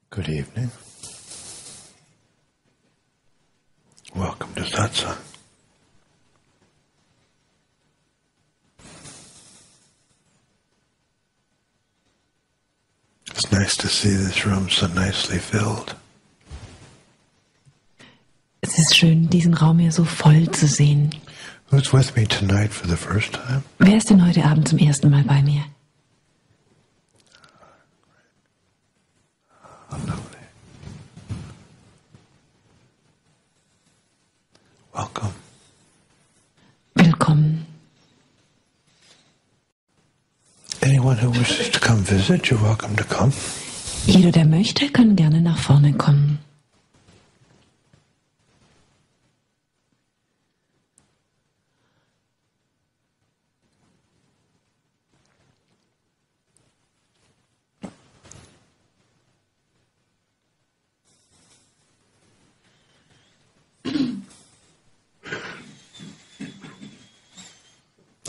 Good evening. Welcome to Satsang. It's nice to see this room so nicely filled. Es ist schön, diesen Raum hier so voll zu sehen. Who's with me tonight for the first time? Wer ist denn heute Abend zum ersten Mal bei mir? Oh, lovely. Welcome. Willkommen. Anyone who wishes to come visit, you're welcome to come. Jeder, der möchte, kann gerne nach vorne kommen.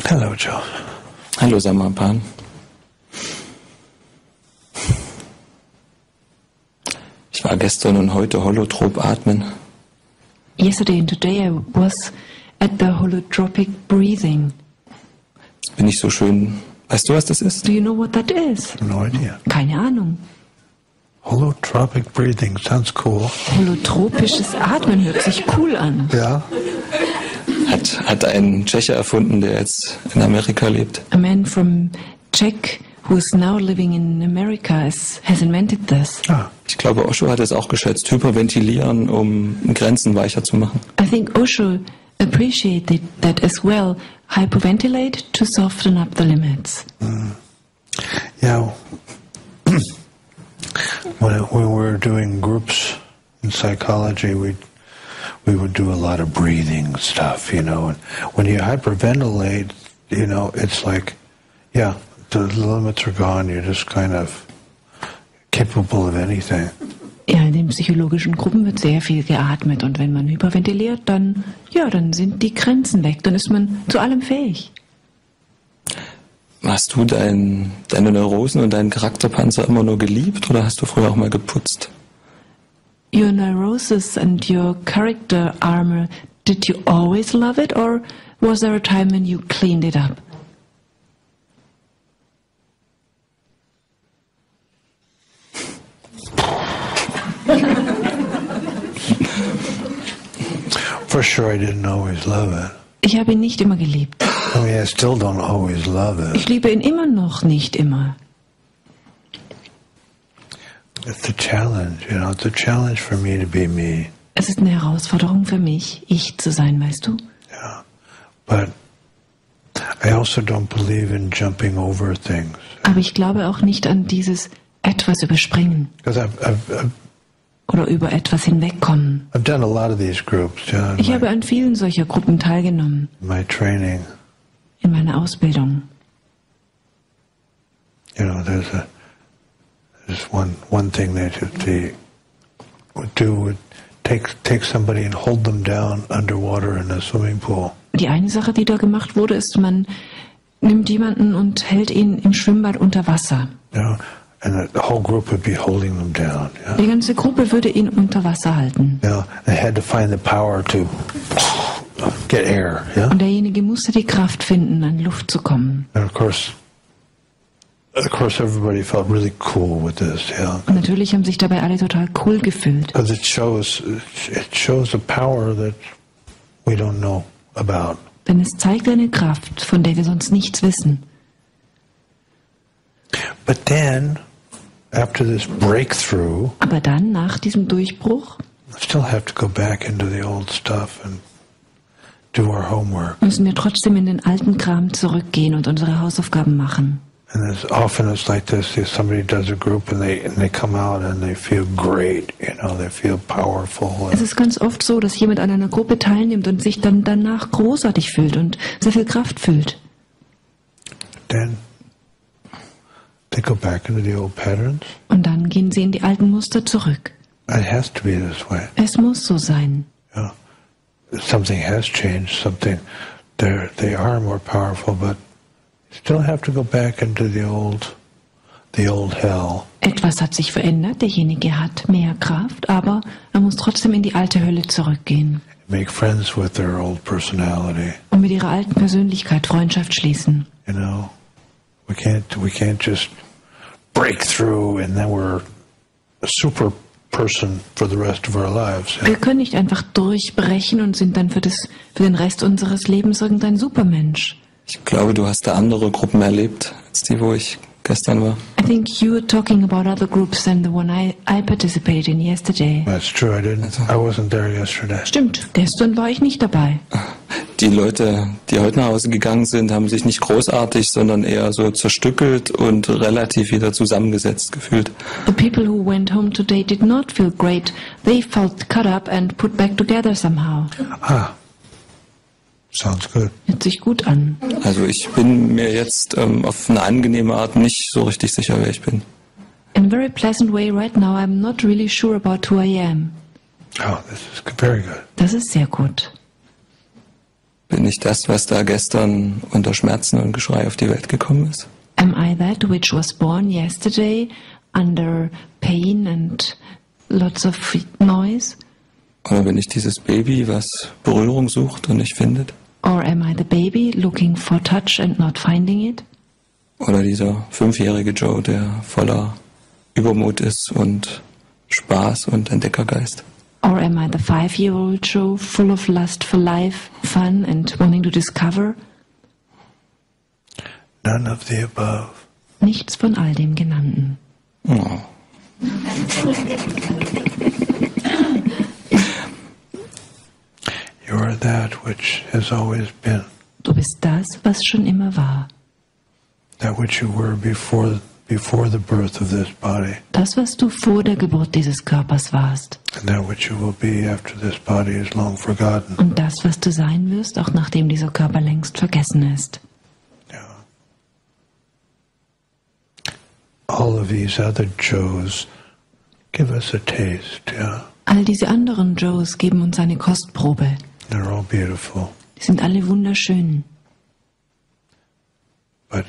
Hello, Joe. Hallo, Samarpan. Ich war gestern und heute holotrop atmen. Yesterday and today I was at the holotropic breathing. Jetzt bin ich so schön. Weißt du, was das ist? Do you know what that is? No idea. Keine Ahnung. Holotropic breathing sounds cool. Holotropisches Atmen hört sich cool an. Yeah. Hat ein Tscheche erfunden, der jetzt in Amerika lebt. A man from Czech who is now living in America has invented this. Ah. Ich glaube, Osho hat es auch geschätzt. Hyperventilieren, um Grenzen weicher zu machen. I think Osho appreciated that as well. Hyperventilate to soften up the limits. Yeah. When we were doing groups in psychology, we would do a lot of breathing stuff, you know. And when you hyperventilate, you know, it's like, yeah, the limits are gone. You're just kind of capable of anything. Ja, in den psychologischen Gruppen wird sehr viel geatmet und wenn man hyperventiliert, dann sind die Grenzen weg, dann ist man zu allem fähig. Hast du deine Neurosen und deinen Charakterpanzer immer nur geliebt oder hast du früher auch mal geputzt? Your neurosis and your character armor, did you always love it or was there a time when you cleaned it up? For sure, I didn't always love it. Ich habe ihn nicht immer geliebt. I mean, I still don't always love it. Ich liebe ihn immer noch nicht immer. It's a challenge, you know. It's a challenge for me to be me. Es ist eine Herausforderung für mich, ich zu sein, weißt du? Yeah, but I also don't believe in jumping over things. Aber ich glaube auch nicht an dieses etwas überspringen Because I've oder über etwas hinwegkommen. done a lot of these groups. Yeah, Ich habe an vielen solcher Gruppen teilgenommen, my training. in meiner Ausbildung. You know, there's one thing they would do would take somebody and hold them down underwater in a swimming pool. Die eine Sache, die da gemacht wurde, ist, man nimmt jemanden und hält ihn im Schwimmbad unter Wasser. You know, and the whole group would be holding them down. Yeah? Die ganze Gruppe würde ihn unter Wasser halten. You know, they had to find the power to get air. Yeah. Und derjenige musste die Kraft finden, an Luft zu kommen. And of course, everybody felt really cool with this. Yeah. Und natürlich haben sich dabei alle total cool gefühlt. Because it shows a power that we don't know about. Denn es zeigt eine Kraft, von der wir sonst nichts wissen. But then, after this breakthrough, Aber dann, nach diesem Durchbruch, we still have to go back into the old stuff and do our homework. müssen wir trotzdem in den alten Kram zurückgehen und unsere Hausaufgaben machen. And it's like this: if somebody does a group and they come out and they feel great, you know, they feel powerful. Es ist ganz oft so, dass jemand an einer Gruppe teilnimmt und sich dann danach großartig fühlt und sehr viel Kraft fühlt. Then they go back into the old patterns. Und dann gehen sie in die alten Muster zurück. It has to be this way. Es muss so sein. Yeah. Something has changed. They are more powerful, but you still have to go back into the the old hell. Etwas hat sich verändert, derjenige hat mehr Kraft, aber er muss trotzdem in die alte Hölle zurückgehen. Make friends with their old personality. Und mit ihrer alten Persönlichkeit Freundschaft schließen. You know, we can't just break through and then we're a super person for the rest of our lives. Wir können nicht einfach durchbrechen und sind dann für den Rest unseres Lebens irgendein Supermensch. Ich glaube, du hast da andere Gruppen erlebt, als die, wo ich gestern war. I think you were talking about other groups than the one I participated in yesterday. That's true. I wasn't there yesterday. Stimmt, gestern war ich nicht dabei. Die Leute, die heute nach Hause gegangen sind, haben sich nicht großartig, sondern eher so zerstückelt und relativ wieder zusammengesetzt gefühlt. The people who went home today did not feel great. They felt cut up and put back together somehow. Sounds good. Hört sich gut an. Also ich bin mir jetzt auf eine angenehme Art nicht so richtig sicher, wer ich bin. In a very pleasant way right now, I'm not really sure about who I am. Oh, this is very good. Das ist sehr gut. Bin ich das, was da gestern unter Schmerzen und Geschrei auf die Welt gekommen ist? Am I that which was born yesterday under pain and lots of noise? Oder bin ich dieses Baby, was Berührung sucht und nicht findet? Or am I the baby looking for touch and not finding it? Oder dieser 5-jährige Joe, der voller Übermut ist und Spaß und Entdeckergeist? Or am I the 5-year-old Joe full of lust for life, fun and wanting to discover? None of the above. Nichts von all dem Genannten. Oh. You are that which has always been. Du bist das, was schon immer war. That which you were before the birth of this body. Das, was du vor der Geburt dieses Körpers warst. And that which you will be after this body is long forgotten. Und das, was du sein wirst, auch nachdem dieser Körper längst vergessen ist. Yeah. All of these other Joes give us a taste, yeah. All diese anderen Joes geben uns eine Kostprobe. They're all beautiful. Die sind alle wunderschön. But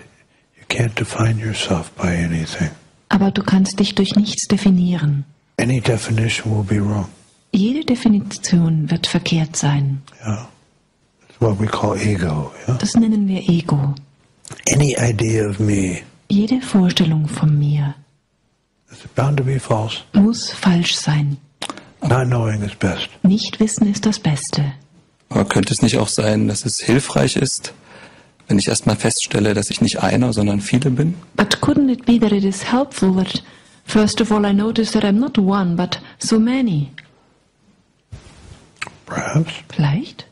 you can't define yourself by anything. Aber du kannst dich durch nichts definieren. Any definition will be wrong. Jede Definition wird verkehrt sein. Yeah. It's what we call ego. Yeah? Das nennen wir Ego. Any idea of me Jede Vorstellung von mir is bound to be false. muss falsch sein. Not knowing is best. Nichtwissen ist das Beste. Aber könnte es nicht auch sein, dass es hilfreich ist, wenn ich erstmal feststelle, dass ich nicht einer, sondern viele bin? But couldn't it be that it is helpful that first of all I notice that I'm not one, but so many? Perhaps. Vielleicht?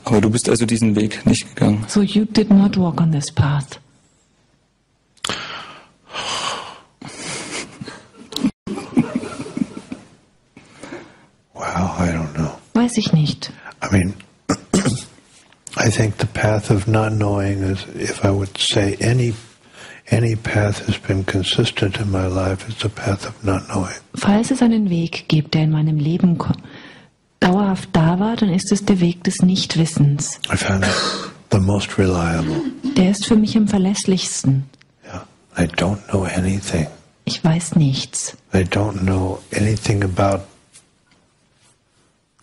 Aber du bist also diesen Weg nicht gegangen. So you did not walk on this path. Wow, I don't know. Weiß ich nicht. I mean, I think the path of not knowing is, if I would say any path has been consistent in my life, is the path of not knowing. Falls es einen Weg gibt, der in meinem Leben dauerhaft da war, dann ist es der Weg des Nichtwissens. I found it the most reliable. Der ist für mich am verlässlichsten. Yeah, I don't know anything. Ich weiß nichts. I don't know anything about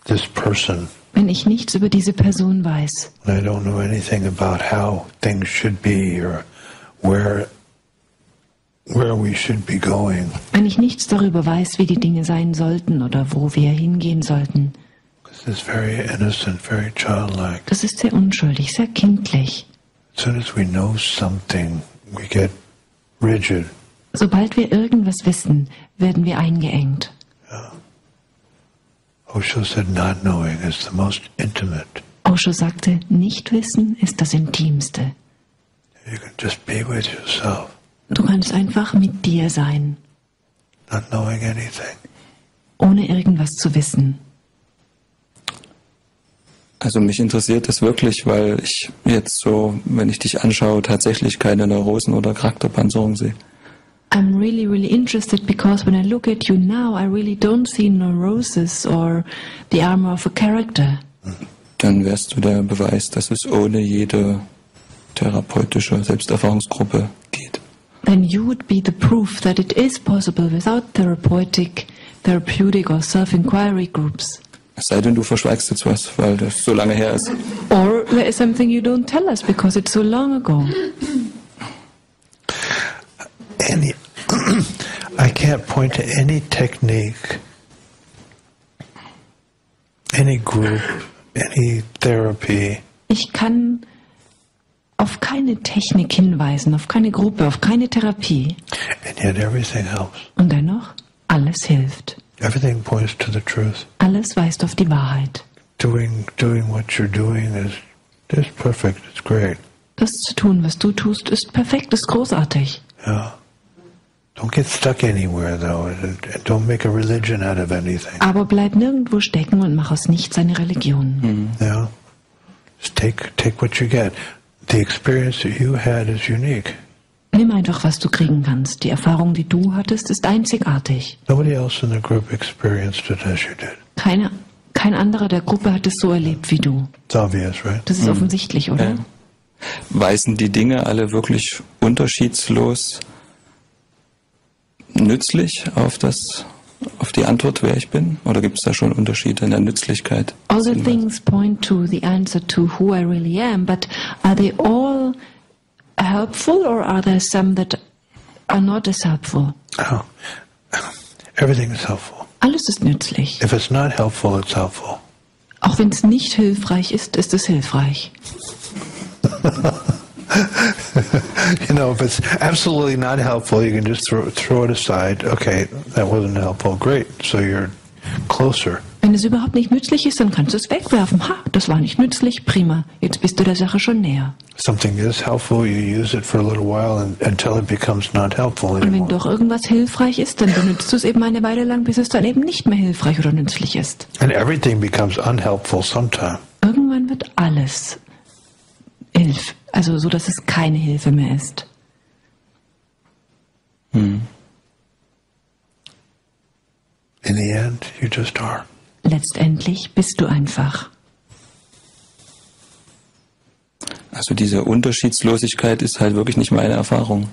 this person. Wenn ich nichts über diese Person weiß. I don't know anything about how things should be or where we should be going. Wenn ich nichts darüber weiß, wie die Dinge sein sollten oder wo wir hingehen sollten. This is very innocent, very childlike. Das ist sehr unschuldig, sehr kindlich. As soon as we know something, we get rigid. Sobald wir irgendwas wissen, werden wir eingeengt. Osho said not knowing is the most intimate. Osho sagte, Nichtwissen ist das Intimste. You can just be with yourself, Du kannst einfach mit dir sein, not knowing anything. ohne irgendwas zu wissen. Also mich interessiert das wirklich, weil ich jetzt so, wenn ich dich anschaue, tatsächlich keine Neurosen oder Charakterpanzerung sehe. I'm really, really interested because when I look at you now, I really don't see neurosis or the armor of a character. Dann wärst du der Beweis, dass es ohne jede therapeutische Selbsterfahrungsgruppe then you would be the proof that it is possible without therapeutic or self-inquiry groups. Es sei denn, du verschweigst jetzt was, weil das so lange her ist. Or there is something you don't tell us because it's so long ago. I can't point to any technique, any group, any therapy. Ich kann auf keine Technik hinweisen, auf keine Gruppe, auf keine Therapie. And yet everything helps. Und dennoch, alles hilft. Everything points to the truth. Alles weist auf die Wahrheit. Doing what you're doing is perfect. It's great. Das zu tun, was du tust, ist perfekt, ist großartig. Yeah. Don't get stuck anywhere though, and don't make a religion out of anything. Aber bleib nirgendwo stecken und mach aus nichts eine Religion. Yeah. Just take what you get. The experience that you had is unique. Nimm einfach, was du kriegen kannst. Die Erfahrung, die du hattest, ist einzigartig. Nobody else in the group experienced it as you did. Kein anderer der Gruppe hat es so erlebt wie du. It's obvious, right? Das ist offensichtlich, oder? Ja. Weisen die Dinge alle wirklich unterschiedslos nützlich auf die Antwort, wer ich bin? Oder gibt es da schon Unterschiede in der Nützlichkeit? All the things point to the answer to who I really am, but are they all helpful or are there some that are not as helpful? Oh. Everything is helpful. Alles ist nützlich. If it's not helpful, it's helpful. Auch wenn es nicht hilfreich ist, ist es hilfreich. You know, if it's absolutely not helpful, you can just throw it aside. Okay, that wasn't helpful. Great. So you're closer. Wenn es überhaupt nicht nützlich ist, dann kannst du es wegwerfen. Ha, das war nicht nützlich, prima. Jetzt bist du der Sache schon näher. Something is helpful, you use it for a little while until it becomes not helpful Und wenn anymore. doch irgendwas hilfreich ist, dann benutzt du es eben eine Weile lang, bis es dann eben nicht mehr hilfreich oder nützlich ist. And everything becomes unhelpful sometime. Irgendwann wird alles also so, dass es keine Hilfe mehr ist. In the end, you just are. Letztendlich bist du einfach. Also diese Unterschiedslosigkeit ist halt wirklich nicht meine Erfahrung.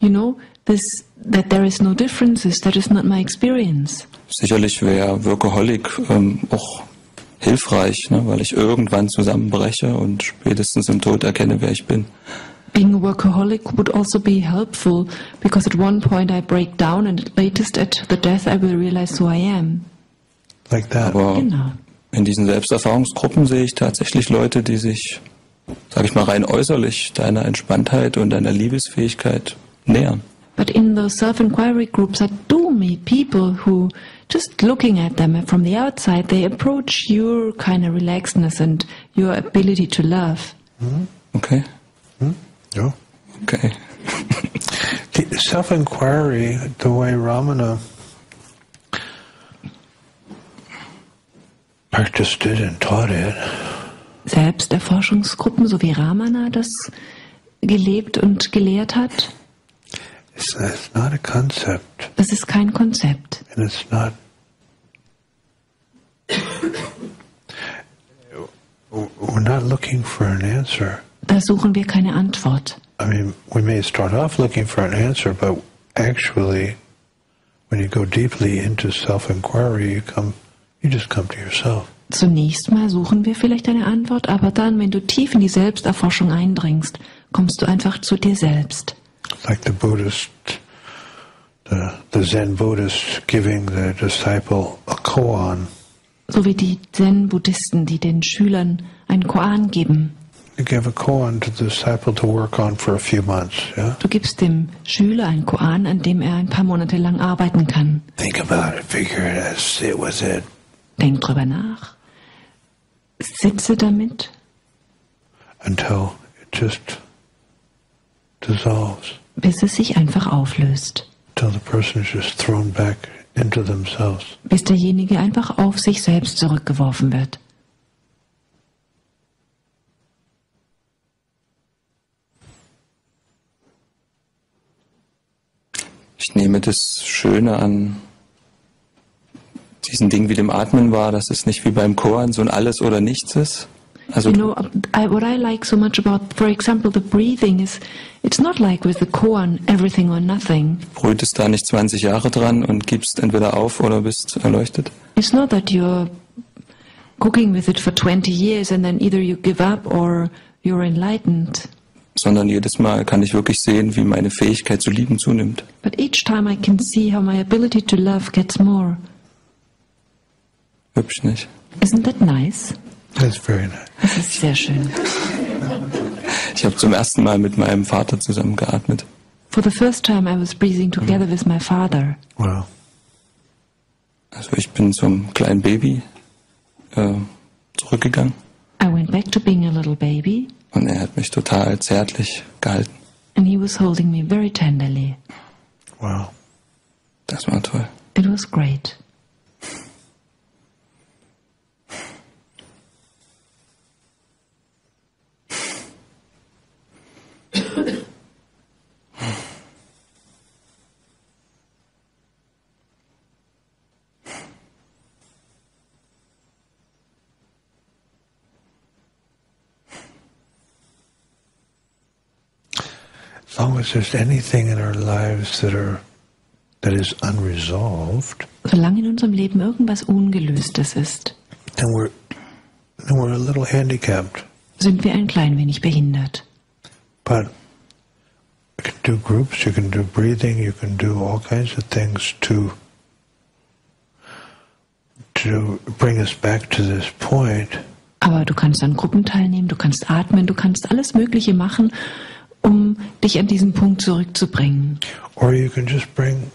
You know, that there is no differences, that is not my experience. Sicherlich wäre Workaholic auch hilfreich, ne, weil ich irgendwann zusammenbreche und spätestens im Tod erkenne, wer ich bin. Being a workaholic would also be helpful, because at one point I break down and at latest at the death I will realize who I am. Like that. Aber Genau. in diesen Selbsterfahrungsgruppen sehe ich tatsächlich Leute, die sich, sag ich mal, rein äußerlich deiner Entspanntheit und deiner Liebesfähigkeit nähern. But in the self-inquiry groups, I do meet people who, just looking at them from the outside, they approach your kind of relaxedness and your ability to love. Okay? Yeah. Okay. The self-inquiry, the way Ramana practiced it and taught it, Selbsterforschungsgruppen, so wie Ramana das gelebt und gelehrt hat, it's not a concept. das ist kein Konzept. And it's not. We're not looking for an answer. Da suchen wir keine Antwort. I mean, we may start off looking for an answer, but actually, when you go deeply into self-inquiry, you just come to yourself. Zunächst mal suchen wir vielleicht eine Antwort, aber dann, wenn du tief in die Selbsterforschung eindringst, kommst du einfach zu dir selbst. Like the Buddhist, the Zen Buddhist giving the disciple a koan. So wie die Zen-Buddhisten, die den Schülern einen Koan geben. You give a koan to the disciple to work on for a few months, yeah? Du gibst dem Schüler einen Koan, an dem er ein paar Monate lang arbeiten kann. Think about it, figure it out, sit with it. Denk drüber nach. Sitze damit, Until it just dissolves. bis es sich einfach auflöst. Until the person is just thrown back into themselves. Bis derjenige einfach auf sich selbst zurückgeworfen wird. Ich nehme das Schöne an diesen Dingen wie dem Atmen wahr, dass es nicht wie beim Koan so ein Alles oder Nichts ist. Also You know, what I like so much about, for example, the breathing is, it's not like with the koan, everything or nothing. brütest da nicht 20 Jahre dran und gibst entweder auf oder bist erleuchtet. It's not that you're cooking with it for 20 years and then either you give up or you're enlightened. Sondern jedes Mal kann ich wirklich sehen, wie meine Fähigkeit zu lieben zunimmt. But each time I can see how my ability to love gets more. Hübsch, nicht? Isn't that nice? That's very nice. Das ist sehr schön. Ich habe zum ersten Mal mit meinem Vater zusammengeatmet. For the first time I was breathing together with my father. Wow. Also ich bin zum kleinen Baby zurückgegangen I went back to being a little baby und er hat mich total zärtlich gehalten. and he was holding me very tenderly. Wow. Das war toll. It was great. As long as there's anything in our lives that is unresolved, Solange in unserem Leben irgendwas Ungelöstes ist, then we're a little handicapped. sind wir ein klein wenig behindert. But you can do groups, you can do breathing, you can do all kinds of things to bring us back to this point. Aber du kannst an Gruppen teilnehmen, du kannst atmen, du kannst alles Mögliche machen, um dich an diesen Punkt zurückzubringen. Or you can just bring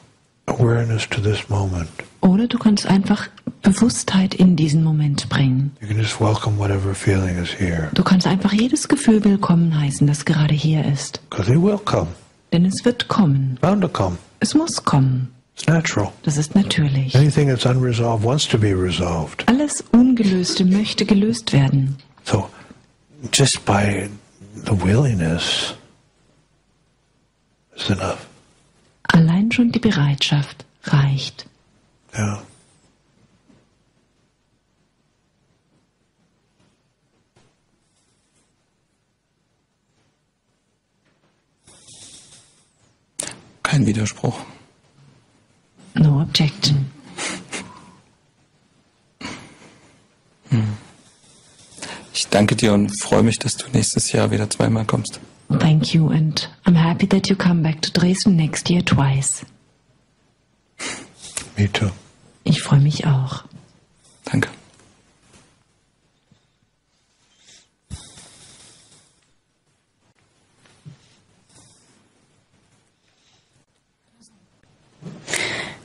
awareness to this moment. Oder du kannst einfach Bewusstheit in diesen Moment bringen. You can just welcome whatever feeling is here. Du kannst einfach jedes Gefühl willkommen heißen, das gerade hier ist. Because it will come. Denn es wird kommen. Bound to come. Es muss kommen. It's natural. Das ist natürlich. Anything that's unresolved wants to be resolved. Alles Ungelöste möchte gelöst werden. So just by the willingness is enough. Allein schon die Bereitschaft reicht. Yeah. Kein Widerspruch. No objection. Ich danke dir und freue mich, dass du nächstes Jahr wieder zweimal kommst. Thank you, and I'm happy that you come back to Dresden next year twice. Me too. Ich freue mich auch. Danke.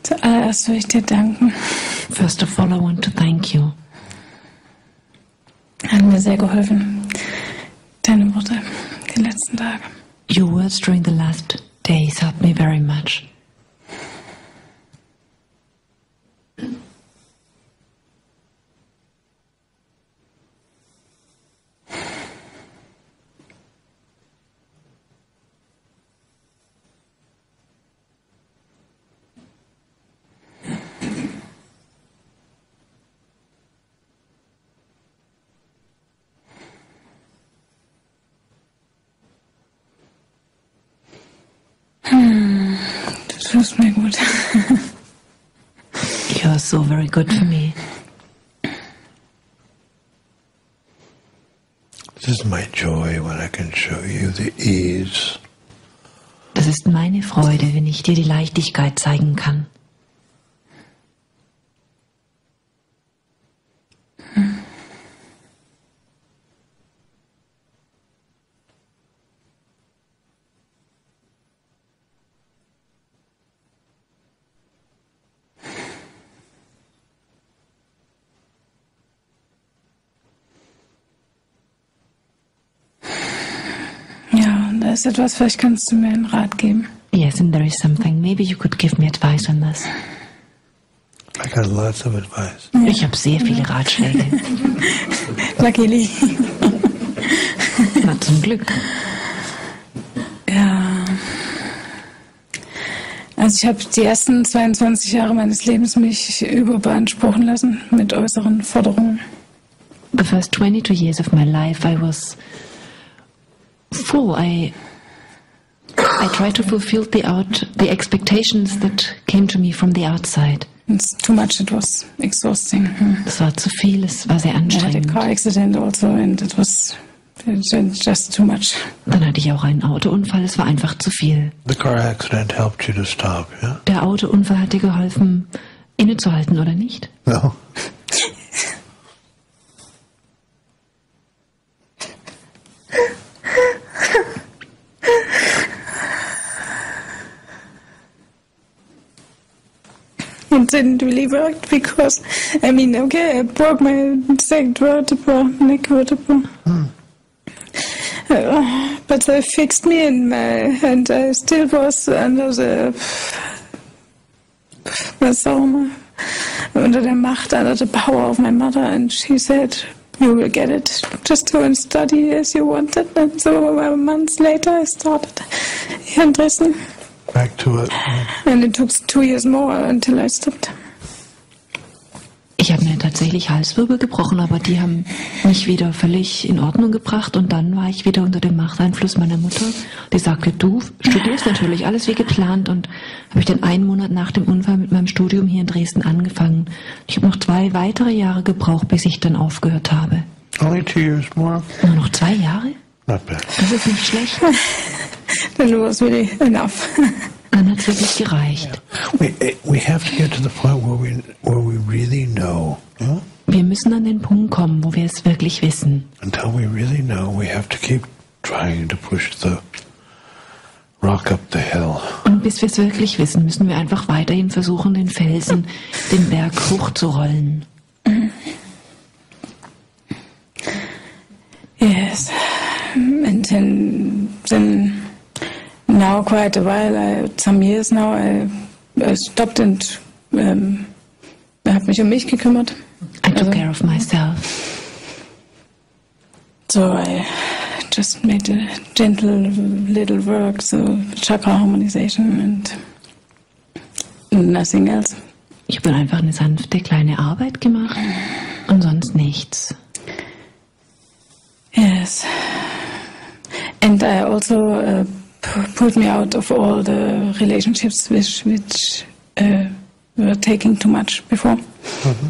Zuallererst will ich dir danken. First of all, I want to thank you. Hat mir sehr geholfen. Deine Worte die letzten Tage. Your words during the last days helped me very much. Du tust mir gut. You're so very good for me. This is my joy when I can show you the ease. Das ist meine Freude, wenn ich dir die Leichtigkeit zeigen kann. Ja, und da ist etwas, vielleicht kannst du mir einen Rat geben. Yes, and there is something. Maybe you could give me advice on this. I got lots of advice. Ich habe sehr viele Ratschläge. Luckily. Na, zum Glück. Ja. Also ich habe die ersten 22 Jahre meines Lebens mich überbeanspruchen lassen mit äußeren Forderungen. the first 22 years of my life, I was full. I tried to fulfill the expectations that came to me from the outside. It's too much. It was exhausting. Es war zu viel, es war sehr I had a anstrengend. car accident also, and it was just too much. Dann hatte ich auch einen Autounfall, es war einfach zu viel. The car accident helped you to stop, yeah? Der Autounfall hat dir geholfen, innezuhalten, oder nicht? No? It didn't really work because, I mean, okay, I broke my second vertebra, neck vertebra. But they fixed me and I still was under under the Macht, under the power of my mother, and she said, "You will get it. Just go and study as you wanted." And so months later, I started here in Dresden. Back to it. And it took 2 years more until I stopped. Ich habe mir tatsächlich Halswirbel gebrochen, aber die haben mich wieder völlig in Ordnung gebracht und dann war ich wieder unter dem Machteinfluss meiner Mutter. Die sagte, du studierst natürlich alles wie geplant und habe ich dann 1 Monat nach dem Unfall mit meinem Studium hier in Dresden angefangen. Ich habe noch 2 weitere Jahre gebraucht, bis ich dann aufgehört habe. Only 2 years more? Nur noch 2 Jahre? Not bad. Das ist nicht schlecht. Then it was really enough. Dann hat es wirklich gereicht. We have to get to the point where we really know. Yeah? Wir müssen an den Punkt kommen, wo wir es wirklich wissen. Until we really know, we have to keep trying to push the rock up the hill. Und bis wir es wirklich wissen, müssen wir einfach weiterhin versuchen, den Felsen, den Berg hochzurollen. Yes. And then now quite a while, some years now, I stopped and habe mich mich gekümmert. I took care of myself. So I just made a gentle little work, so chakra harmonization and nothing else. Ich habe einfach eine sanfte kleine Arbeit gemacht und sonst nichts. Yes. And I also pulled me out of all the relationships which were taking too much before.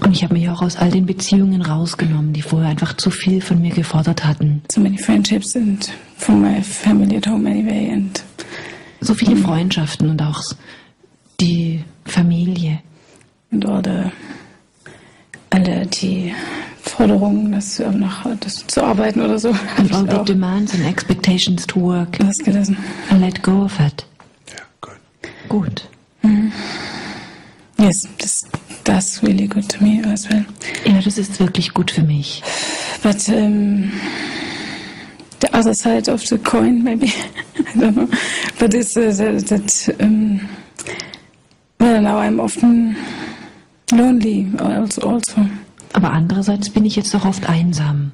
Und ich habe mich auch aus all den Beziehungen rausgenommen, die vorher einfach zu viel von mir gefordert hatten. So many friendships and from my family at home anyway and so viele Freundschaften und auch die Familie. and alle die Forderungen, das zu arbeiten oder so. And all the demands and expectations to work. Das gelesen. And let go of it. Yeah, good. Gut. Yes, that's really good to me as well. Ja, das ist wirklich gut für mich. But the other side of the coin, maybe, I don't know. But it's well, now I'm often lonely also. Aber andererseits bin ich jetzt auch oft einsam.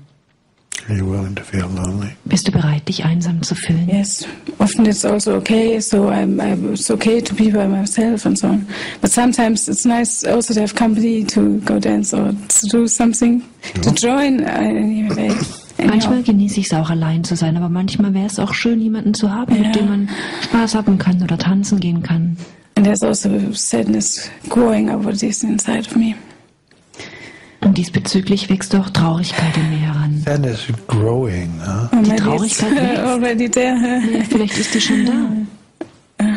Are you willing to feel lonely? Bist du bereit, dich einsam zu fühlen? Yes, often it's also okay, so it's okay to be by myself and so on. But sometimes it's nice also to have company to go dance or to do something, to join anyway. Manchmal genieße ich es auch, allein zu sein, aber manchmal wäre es auch schön, jemanden zu haben, mit dem man Spaß haben kann oder tanzen gehen kann. And there's also sadness growing over this inside of me. Und diesbezüglich wächst auch Traurigkeit in mir heran. Sadness is growing, huh? Die Traurigkeit wächst. Already there. Ja, vielleicht ist die schon da.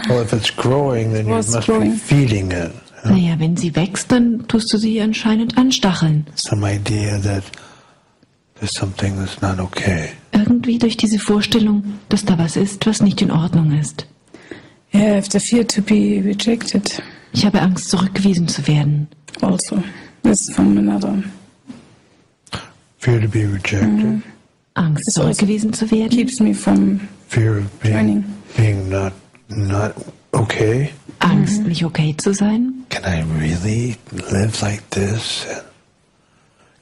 Well, if it's growing, then you must be feeding it. Naja, wenn sie wächst, dann tust du sie anscheinend anstacheln. Some idea that there's something that's not okay. Irgendwie durch diese Vorstellung, dass da was ist, was nicht in Ordnung ist. Yeah, I have the fear to be rejected. Ich habe Angst, zurückgewiesen zu werden. Also, this from another. Fear to be rejected. Angst, zurückgewiesen zu werden. Keeps me from Fear of being not okay. Angst, nicht okay zu sein. Can I really live like this?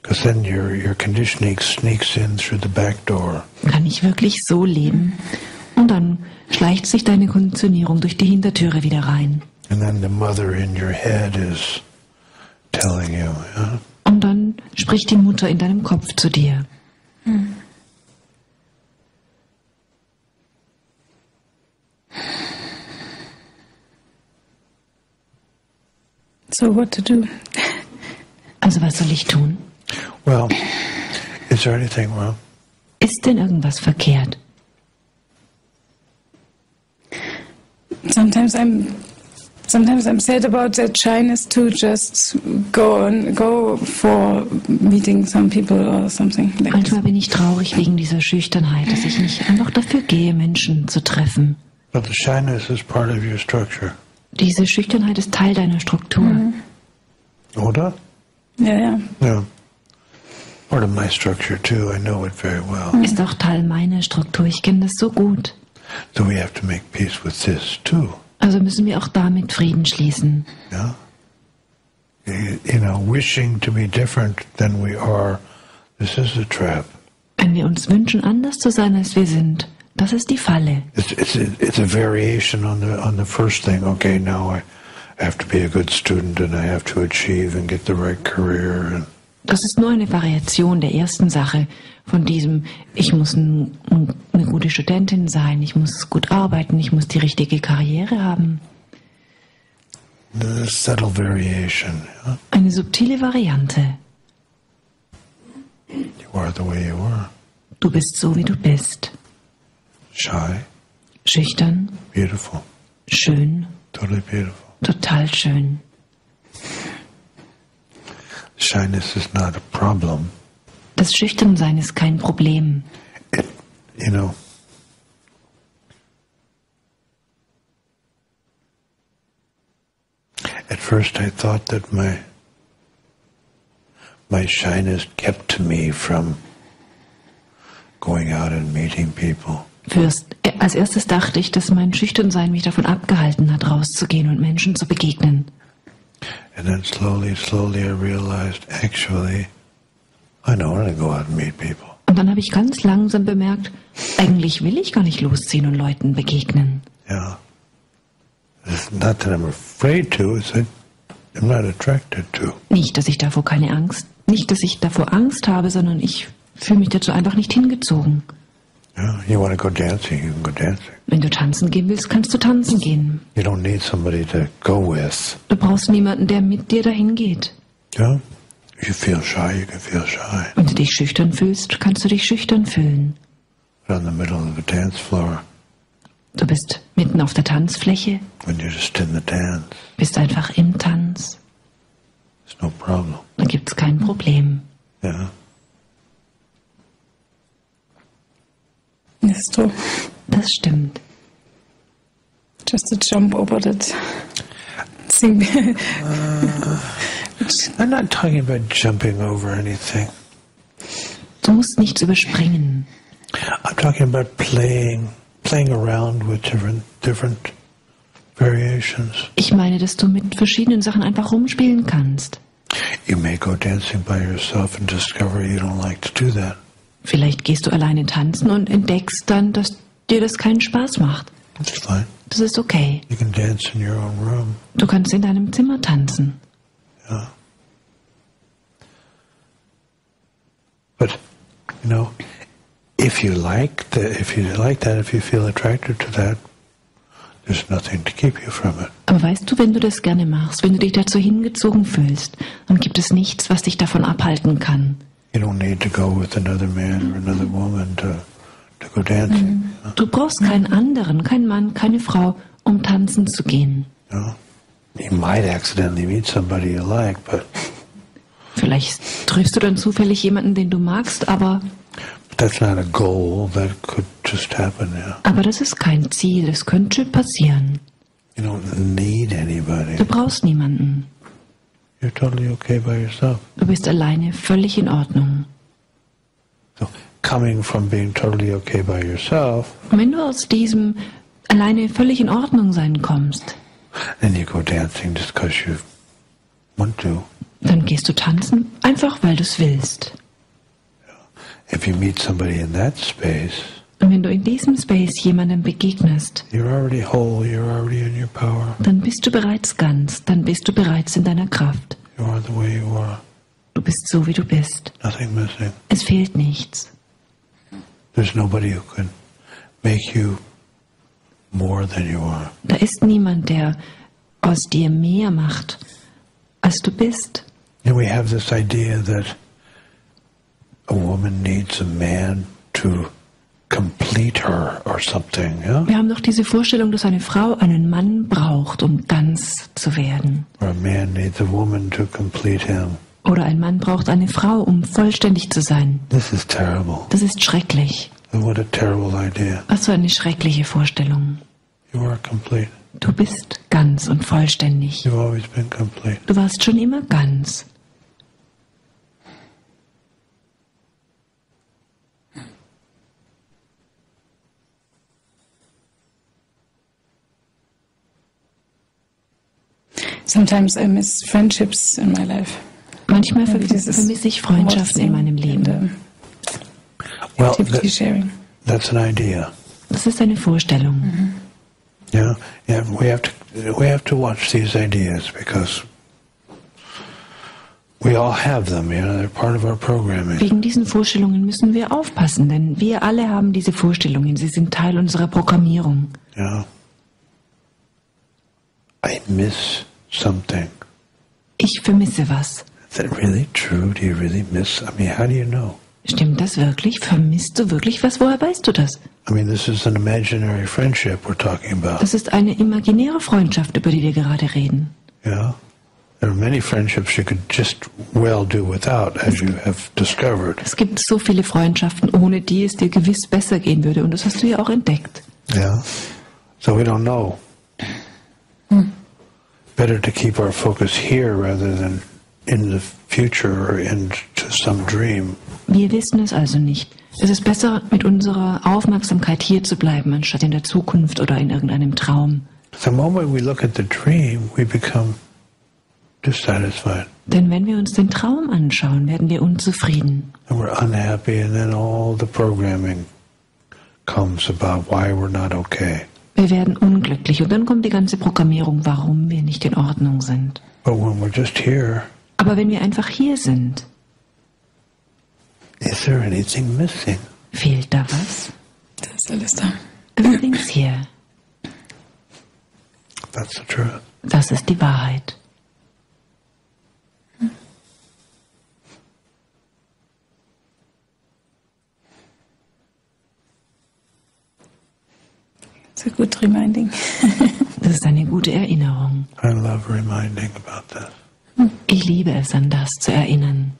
Because then your conditioning sneaks in through the back door. Kann ich wirklich so leben? Und dann schleicht sich deine Konditionierung durch die Hintertüre wieder rein. And then the mother in your head is telling you, yeah? Und dann spricht die Mutter in deinem Kopf zu dir. So what to do? Also was soll ich tun? Well, is there anything wrong? Ist denn irgendwas verkehrt? Sometimes I'm sad about that shyness to just go for meeting some people or something like that. Manchmal bin ich traurig wegen dieser Schüchternheit, dass ich nicht einfach dafür gehe, Menschen zu treffen. But the shyness is part of your structure. Diese Schüchternheit ist Teil deiner Struktur. Oder? Yeah. Yeah. Part of my structure too. I know it very well. Ist auch Teil meiner Struktur. Ich kenne das so gut. So we have to make peace with this too. Also müssen wir auch damit Frieden schließen. Yeah. You know, wishing to be different than we are, this is a trap. Wenn wir uns wünschen, anders zu sein, als wir sind, das ist die Falle. It's a variation on the first thing. Okay, now I have to be a good student and I have to achieve and get the right career. And Das ist nur eine Variation der ersten Sache, von diesem, ich muss eine gute Studentin sein, ich muss gut arbeiten, ich muss die richtige Karriere haben. the subtle variation. Yeah? Eine subtile Variante. You are the way you are. Du bist so, wie du bist. Shy, Schüchtern, beautiful, schön, totally beautiful. total schön. Shyness is not a problem. Das Schüchternsein ist kein Problem. You know, at first I thought that my shyness kept me from going out and meeting people. Als erstes dachte ich, dass mein Schüchternsein mich davon abgehalten hat, rauszugehen und Menschen zu begegnen. And then slowly I realized, actually, I don't want to go out and meet people. Und dann habe ich ganz langsam bemerkt, eigentlich will ich gar nicht losziehen und Leuten begegnen. Yeah. It's not that I'm afraid to, it's that I'm not attracted to. Nicht, dass ich davor Angst habe, sondern ich fühle mich dazu einfach nicht hingezogen. Yeah. You want to go dancing, you can go dancing. Wenn du tanzen gehen willst, kannst du tanzen gehen. You don't need somebody to go with. Du brauchst niemanden, der mit dir dahin geht. Yeah. If you feel shy, you can feel shy. Wenn du dich schüchtern fühlst, kannst du dich schüchtern fühlen. But on the middle of the dance floor, Du bist mitten auf der Tanzfläche, when you're just in the dance, bist einfach im Tanz. there's no problem. Da gibt's kein Problem. Yeah. That's true. Das stimmt. Just to jump over that thing. I'm not talking about jumping over anything. Du musst nichts überspringen. I'm talking about playing around with different variations. Ich meine, dass du mit verschiedenen Sachen einfach rumspielen kannst. You may go dancing by yourself and discover you don't like to do that. Vielleicht gehst du alleine tanzen und entdeckst dann, dass dir das keinen Spaß macht. That's fine. Das ist okay. You can dance in your own room. Du kannst in deinem Zimmer tanzen. Yeah. But you know, if you like that, if you feel attracted to that, there's nothing to keep you from it. Aber weißt du, wenn du das gerne machst, wenn du dich dazu hingezogen fühlst, dann gibt es nichts, was dich davon abhalten kann. You don't need to go with another man or another woman to go dancing. Du brauchst keinen anderen, keinen Mann, keine Frau, um tanzen zu gehen. You know? You might accidentally meet somebody you like, but Vielleicht triffst du dann zufällig jemanden, den du magst, aber that's not a goal. That could just happen. Yeah. das ist kein Ziel, es könnte passieren. You don't need anybody. Du brauchst niemanden. You're totally okay by yourself. Du bist alleine völlig in Ordnung. So coming from being totally okay by yourself, Und wenn du aus diesem alleine völlig in Ordnung sein kommst, then you go dancing just because you want to. dann gehst du tanzen, einfach weil du es willst. If you meet somebody in that space, Und wenn du in diesem Space jemandem begegnest, you're already whole, you're already in your power. dann bist du bereits ganz, dann bist du bereits in deiner Kraft. You are the way you are. Du bist so, wie du bist. Nothing missing. Es fehlt nichts. There's nobody who can make you more than you are. Da ist niemand, der aus dir mehr macht, als du bist. And we have this idea that a woman needs a man to complete her or something, yeah? Wir haben doch diese Vorstellung, dass eine Frau einen Mann braucht, um ganz zu werden. Or a man needs a woman to complete him. Oder ein Mann braucht eine Frau, um vollständig zu sein. This is terrible. Das ist schrecklich. And what a terrible idea. Was für eine schreckliche Vorstellung. You are complete. Du bist ganz und vollständig. You've always been complete. Du warst schon immer ganz. Sometimes I miss friendships in my life. Manchmal vermisse ich Freundschaften in meinem Leben. Well, Activity sharing. that's an idea. Das ist eine Vorstellung. Yeah, we have to watch these ideas because we all have them. You know, they're part of our programming. Wegen diesen Vorstellungen müssen wir aufpassen, denn wir alle haben diese Vorstellungen. Sie sind Teil unserer Programmierung. Yeah. I miss something. Ich vermisse was. Is that really true? Do you really miss? I mean, how do you know? Stimmt das wirklich? Vermisst du wirklich was? Woher weißt du das? I mean, this is an imaginary friendship we're talking about. Das ist eine imaginäre Freundschaft, über die wir gerade reden. Yeah. There are many friendships you could just well do without, as you have discovered. Es gibt so viele Freundschaften, ohne die es dir gewiss besser gehen würde. Und das hast du ja auch entdeckt. Yeah. So we don't know. Better to keep our focus here rather than in the future or into some dream. Wir wissen es also nicht. Es ist besser, mit unserer Aufmerksamkeit hier zu bleiben, anstatt in der Zukunft oder in irgendeinem Traum. The moment we look at the dream, we become dissatisfied. Denn wenn wir uns den Traum anschauen, werden wir unzufrieden. And we're unhappy, and then all the programming comes about why we're not okay. Wir werden unglücklich und dann kommt die ganze Programmierung, warum wir nicht in Ordnung sind. But when we're just here, Aber wenn wir einfach hier sind, is there anything missing? fehlt da was? Da ist alles da. Everything's here. That's the truth. Das ist die Wahrheit. It's a good reminding. Das ist eine gute Erinnerung. I love reminding about that. Ich liebe es, an das zu erinnern.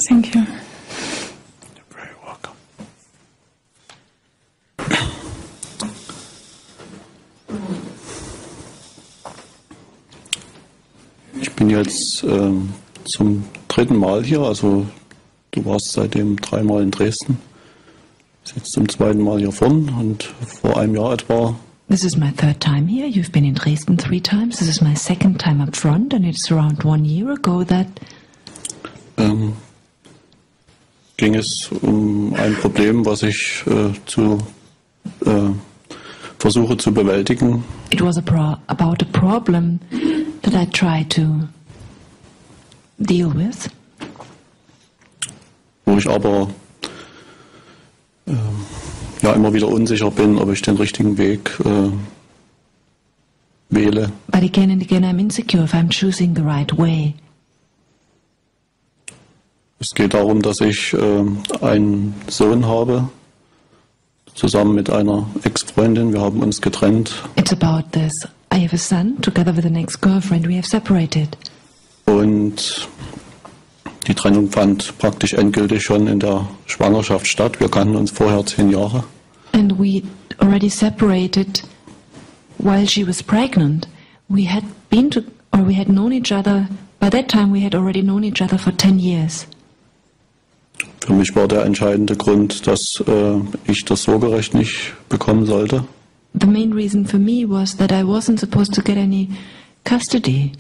Thank you. You're very welcome. Ich bin jetzt zum dritten Mal hier, also du warst seitdem 3 Mal in Dresden, bist jetzt zum zweiten Mal hier vorn und vor einem Jahr etwa. This is my third time here. You've been in Dresden 3 times. This is my second time up front, and it's around 1 year ago that Ging es um ein Problem, was ich versuche zu bewältigen. it was about a problem that I tried to deal with, Wo ich aber ja immer wieder unsicher bin, ob ich den richtigen Weg wähle. but again and again I'm insecure if I'm choosing the right way. Es geht darum, dass ich einen Sohn habe, zusammen mit einer Ex-Freundin. Wir haben uns getrennt. It's about this. I have a son, together with an ex-girlfriend. We have separated. Und die Trennung fand praktisch endgültig schon in der Schwangerschaft statt. Wir kannten uns vorher 10 Jahre. And we already separated while she was pregnant. We had known each other, by that time we had already known each other for 10 years. Für mich war der entscheidende Grund, dass ich das Sorgerecht nicht bekommen sollte. The main reason for me was that I wasn't supposed to get any custody.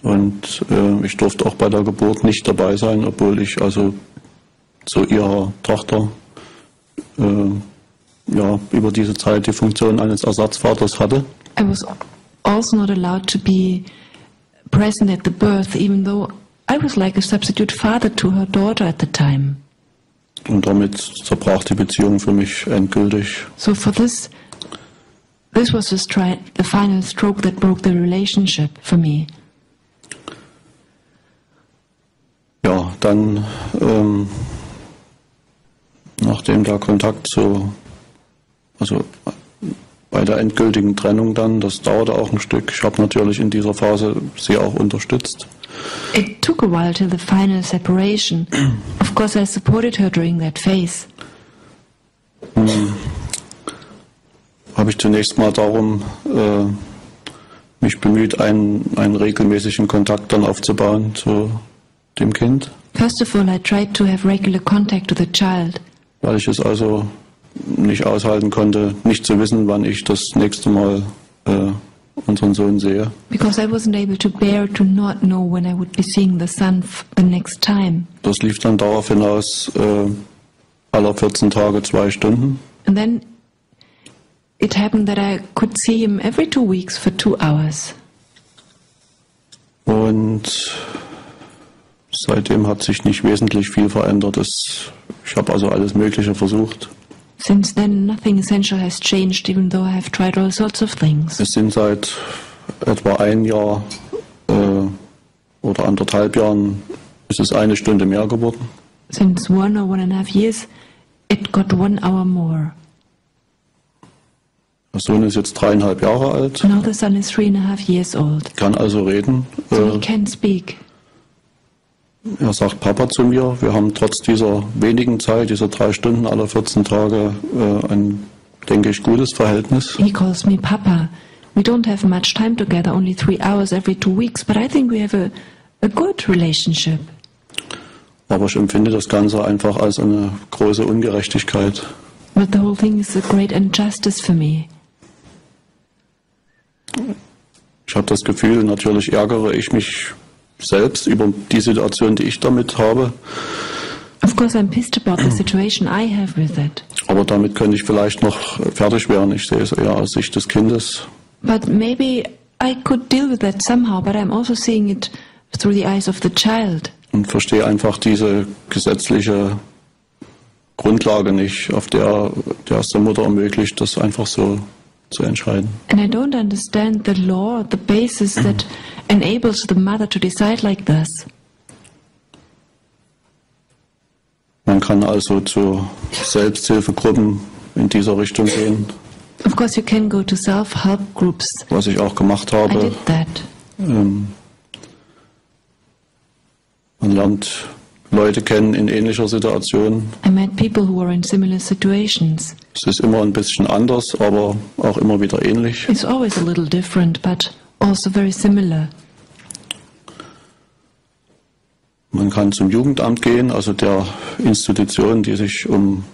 Und ich durfte auch bei der Geburt nicht dabei sein, obwohl ich also zu ihrer Tochter ja, über diese Zeit die Funktion eines Ersatzvaters hatte. I was also not allowed to be present at the birth, even though I was like a substitute father to her daughter at the time. Und damit zerbrach die Beziehung für mich endgültig. So for this was the final stroke that broke the relationship for me. Ja, dann, nachdem der Kontakt also bei der endgültigen Trennung dann, das dauerte auch ein Stück. Ich habe natürlich in dieser Phase sie auch unterstützt. It took a while till the final separation. Of course, I supported her during that phase. Habe ich zunächst mal darum mich bemüht, einen regelmäßigen Kontakt dann aufzubauen zu dem Kind. First of all, I tried to have regular contact with the child. Weil ich es also nicht aushalten konnte, nicht zu wissen, wann ich das nächste Mal unseren Sohn sehe. Because I wasn't able to bear to not know when I would be seeing the son the next time. Das lief dann darauf hinaus, alle 14 Tage 2 Stunden. And then it happened that I could see him every 2 weeks for 2 hours. Und seitdem hat sich nicht wesentlich viel verändert. Ich habe also alles Mögliche versucht. Since then, nothing essential has changed, even though I have tried all sorts of things. Es sind seit etwa 1 Jahr oder 1,5 Jahren ist es 1 Stunde mehr geworden. Since 1 or 1.5 years, it got 1 hour more. Der Sohn ist jetzt 3,5 Jahre alt, Now the son is 3.5 years old, kann also reden. so he can speak. Er sagt Papa zu mir. Wir haben trotz dieser wenigen Zeit, dieser 3 Stunden alle 14 Tage, ein, denke ich, gutes Verhältnis. He calls me Papa. We don't have much time together, only 3 hours every 2 weeks, but I think we have a good relationship. Aber ich empfinde das Ganze einfach als eine große Ungerechtigkeit. But the whole thing is a great injustice for me. Ich habe das Gefühl, natürlich ärgere ich mich selbst über die Situation, die ich damit habe. Of course, I'm pissed about the situation I have with it. Aber damit könnte ich vielleicht noch fertig werden. Ich sehe es eher aus Sicht des Kindes. But maybe I could deal with that somehow, but I'm also seeing it through the eyes of the child. Und verstehe einfach diese gesetzliche Grundlage nicht, auf der es der Mutter ermöglicht, das einfach so zu entscheiden. And I don't understand the law, the basis that enables the mother to decide like this. Man kann also zu Selbsthilfegruppen in dieser Richtung gehen, Of course, you can go to self-help groups. was ich auch gemacht I habe. did that. Man lernt Leute kennen in ähnlicher Situation. I met people who were in similar situations. Es ist immer ein bisschen anders, aber auch immer wieder ähnlich. It's always a little different, but also very similar. Man kann zum Jugendamt gehen, also der Institution, die sich um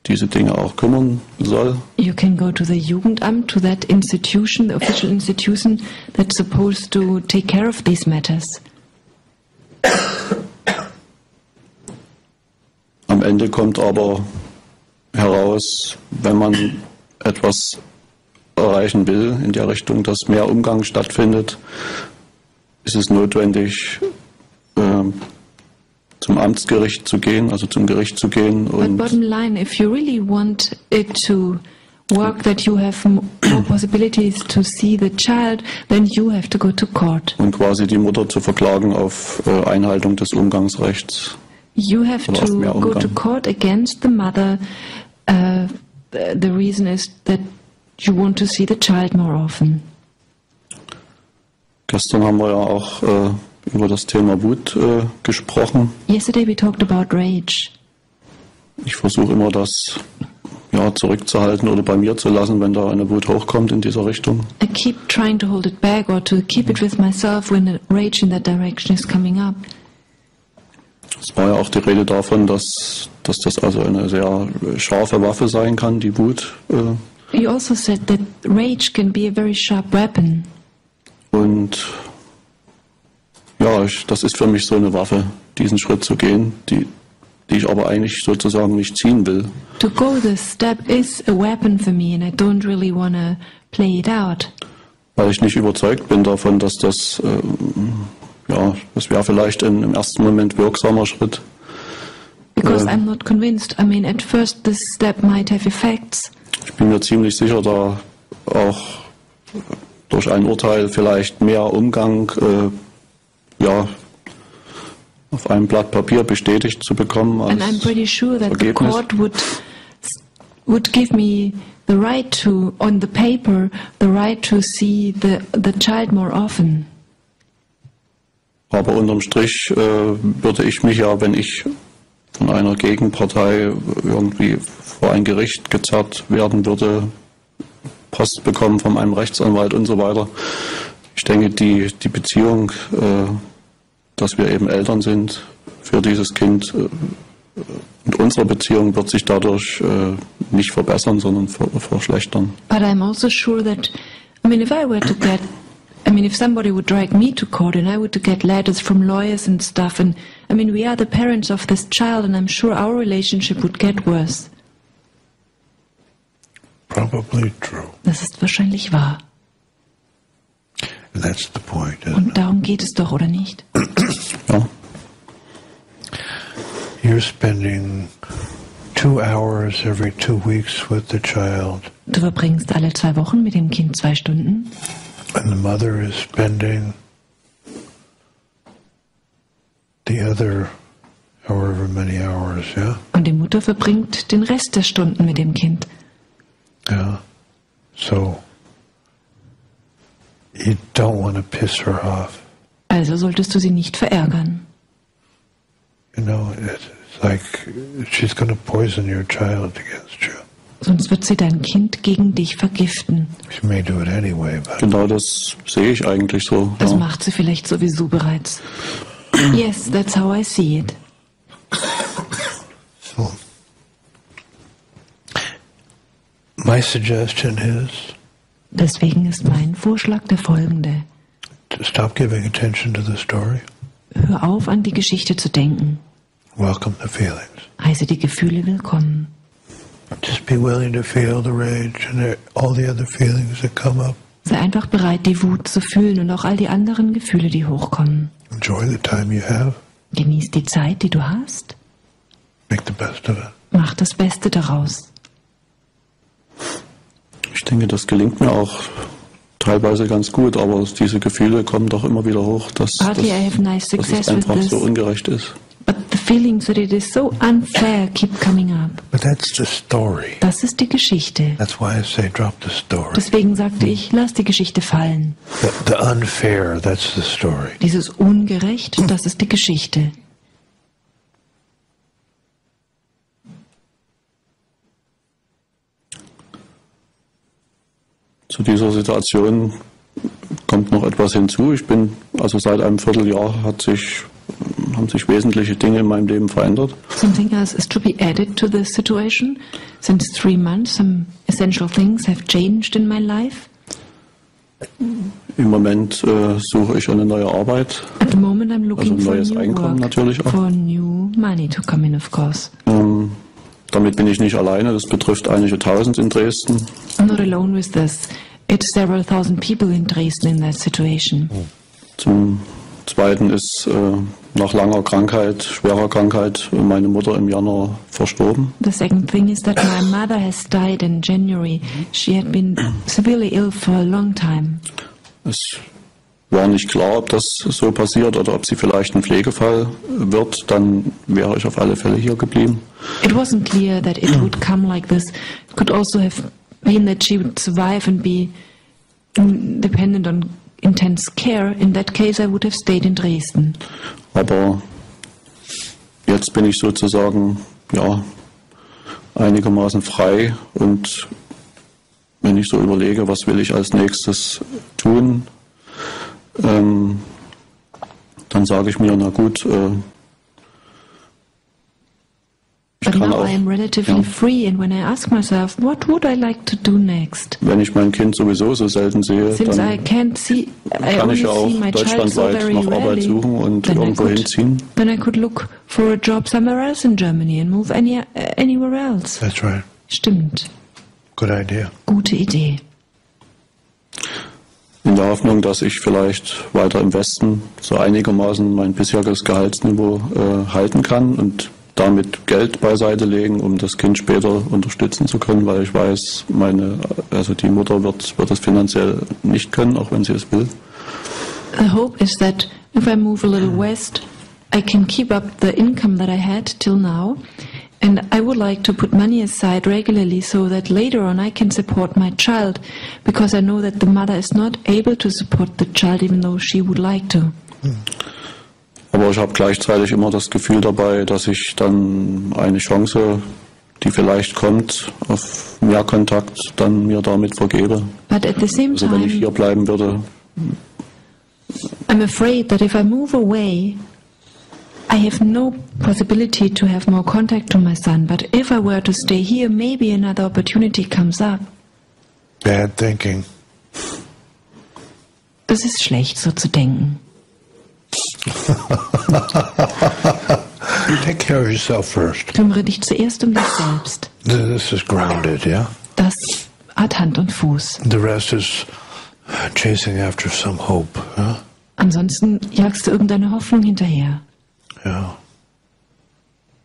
diese Dinge auch kümmern soll. You can go to the Jugendamt, to that institution, the official institution that's supposed to take care of these matters. Am Ende kommt aber heraus, wenn man etwas erreichen will in der Richtung, dass mehr Umgang stattfindet, ist es notwendig, zum Amtsgericht zu gehen, also zum Gericht zu gehen. But Und bottom line, if you really want it to work, that you have more possibilities to see the child, then you have to go to court. quasi die Mutter zu verklagen auf Einhaltung des Umgangsrechts. You have Oder auf to mehr go to Umgang. court against the mother. The reason is that you want to see the child more often. Gestern haben wir ja auch über das Thema Wut gesprochen. Yesterday we talked about rage. Ich versuche immer, das zurückzuhalten oder bei mir zu lassen, wenn da eine Wut hochkommt in dieser Richtung. I keep trying to hold it back or to keep it with myself when the rage in that direction is coming up. Es war ja auch die Rede davon, dass das also eine sehr scharfe Waffe sein kann, die Wut. You also said that rage can be a very sharp weapon. Und ja, das ist für mich so eine Waffe, diesen Schritt zu gehen, die ich aber aber eigentlich sozusagen nicht ziehen will. To go this step is a weapon for me and I don't really want to play it out. Weil ich nicht überzeugt bin davon, dass das, das wäre vielleicht im ersten Moment wirksamer Schritt. Because I'm not convinced. I mean, at first this step might have effects. Ich bin mir ziemlich sicher, da auch durch ein Urteil vielleicht mehr Umgang auf einem Blatt Papier bestätigt zu bekommen als And I'm pretty sure that the Ergebnis. court would give me the right to, on the paper, the right to see the child more often. Aber unterm Strich würde ich mich ja, wenn ich von einer Gegenpartei irgendwie vor ein Gericht gezerrt werden würde, Post bekommen von einem Rechtsanwalt und so weiter. Ich denke, die Beziehung, dass wir eben Eltern sind für dieses Kind und unsere Beziehung wird sich dadurch nicht verbessern, sondern verschlechtern. But I'm also sure that, I mean, if somebody would drag me to court and I would get letters from lawyers and stuff, and I mean, we are the parents of this child, and I'm sure our relationship would get worse. Probably true. Das ist wahrscheinlich wahr. And that's the point, isn't Und darum geht es doch, oder nicht? Ja. You're spending 2 hours every 2 weeks with the child, Du verbringst alle 2 Wochen mit dem Kind 2 Stunden and the mother is spending the other however many hours, yeah? und die Mutter verbringt den Rest der Stunden mit dem Kind. Yeah. So you don't want to piss her off. Also solltest du sie nicht verärgern. You know, it's like she's going to poison your child against you. Sonst wird sie dein Kind gegen dich vergiften. She may do it anyway, but Genau das sehe ich eigentlich so. Das Ja. macht sie vielleicht sowieso bereits. Yes, that's how I see it. so. My suggestion is Deswegen ist mein Vorschlag der folgende. to stop giving attention to the story. Hör auf, an die Geschichte zu denken. Welcome the feelings. Heiße die Gefühle willkommen. Just be willing to feel the rage and all the other feelings that come up. Sei einfach bereit, die Wut zu fühlen und auch all die anderen Gefühle, die hochkommen. Enjoy the time you have. Genieß die Zeit, die du hast. Make the best of it. Mach das Beste daraus. Ich denke, das gelingt mir auch teilweise ganz gut, aber diese Gefühle kommen doch immer wieder hoch, dass Partly I have nice dass es success with einfach this, so ungerecht ist. but the feelings that it is so unfair keep coming up. But that's the story. Das ist die Geschichte. That's why I say drop the story. Deswegen sagte ich, lass die Geschichte fallen. The unfair, that's the story. Dieses Ungerecht, das ist die Geschichte. Zu dieser Situation kommt noch etwas hinzu. Also seit einem Vierteljahr haben sich wesentliche Dinge in meinem Leben verändert. Something else is to be added to the situation. Since 3 months, some essential things have changed in my life. Im Moment suche ich eine neue Arbeit, At the moment, I'm looking also for neues new Einkommen work, natürlich auch. for new money to come in, of course. Damit bin ich nicht alleine, das betrifft einige Tausend in Dresden. I'm not alone with this. It's several thousand people in Dresden in that situation. Zum Zweiten ist nach langer Krankheit, schwerer Krankheit, meine Mutter im Januar verstorben. The second thing is that my mother has died in January. She had been severely ill for a long time. Es war nicht klar, ob das so passiert oder ob sie vielleicht ein Pflegefall wird, dann wäre ich auf alle Fälle hier geblieben. It wasn't clear that it would come like this. It could also have been that she would survive and be dependent on intense care. In that case, I would have stayed in Dresden. Aber jetzt bin ich sozusagen einigermaßen frei und wenn ich so überlege, was will ich als nächstes tun, dann sage ich mir, na gut, ich But now I am relatively free, and when I ask myself, what would I like to do next? Wenn ich mein Kind sowieso so selten sehe, Since I dann can't see, I kann ich only ja auch see my child so deutschlandweit very nach Arbeit rarely. suchen und Then irgendwo hinziehen. Then I could look for a job somewhere else in Germany and move anywhere else. That's right. Stimmt. Good idea. Gute Idee. In der Hoffnung, dass ich vielleicht weiter im Westen so einigermaßen mein bisheriges Gehaltsniveau halten kann und damit Geld beiseite legen, um das Kind später unterstützen zu können, weil ich weiß, die Mutter wird es finanziell nicht können, auch wenn sie es will. The hope is that if I move a little west, I can keep up the income that I had till now, and I would like to put money aside regularly so that later on I can support my child, because I know that the mother is not able to support the child even though she would like to. Aber ich habe gleichzeitig immer das Gefühl dabei, dass ich dann eine Chance, die vielleicht kommt, auf mehr Kontakt, dann mir damit vergebe. But at the same Also wenn ich time, hier bleiben würde, I'm afraid that if I move away, I have no possibility to have more contact to my son. But if I were to stay here, maybe another opportunity comes up. Bad thinking. Das ist schlecht, so zu denken. Take care of yourself first. Kümmere dich zuerst um dich selbst. This is grounded, yeah? Das hat Hand und Fuß. The rest is chasing after some hope, huh? Ansonsten jagst du irgendeine Hoffnung hinterher. Yeah.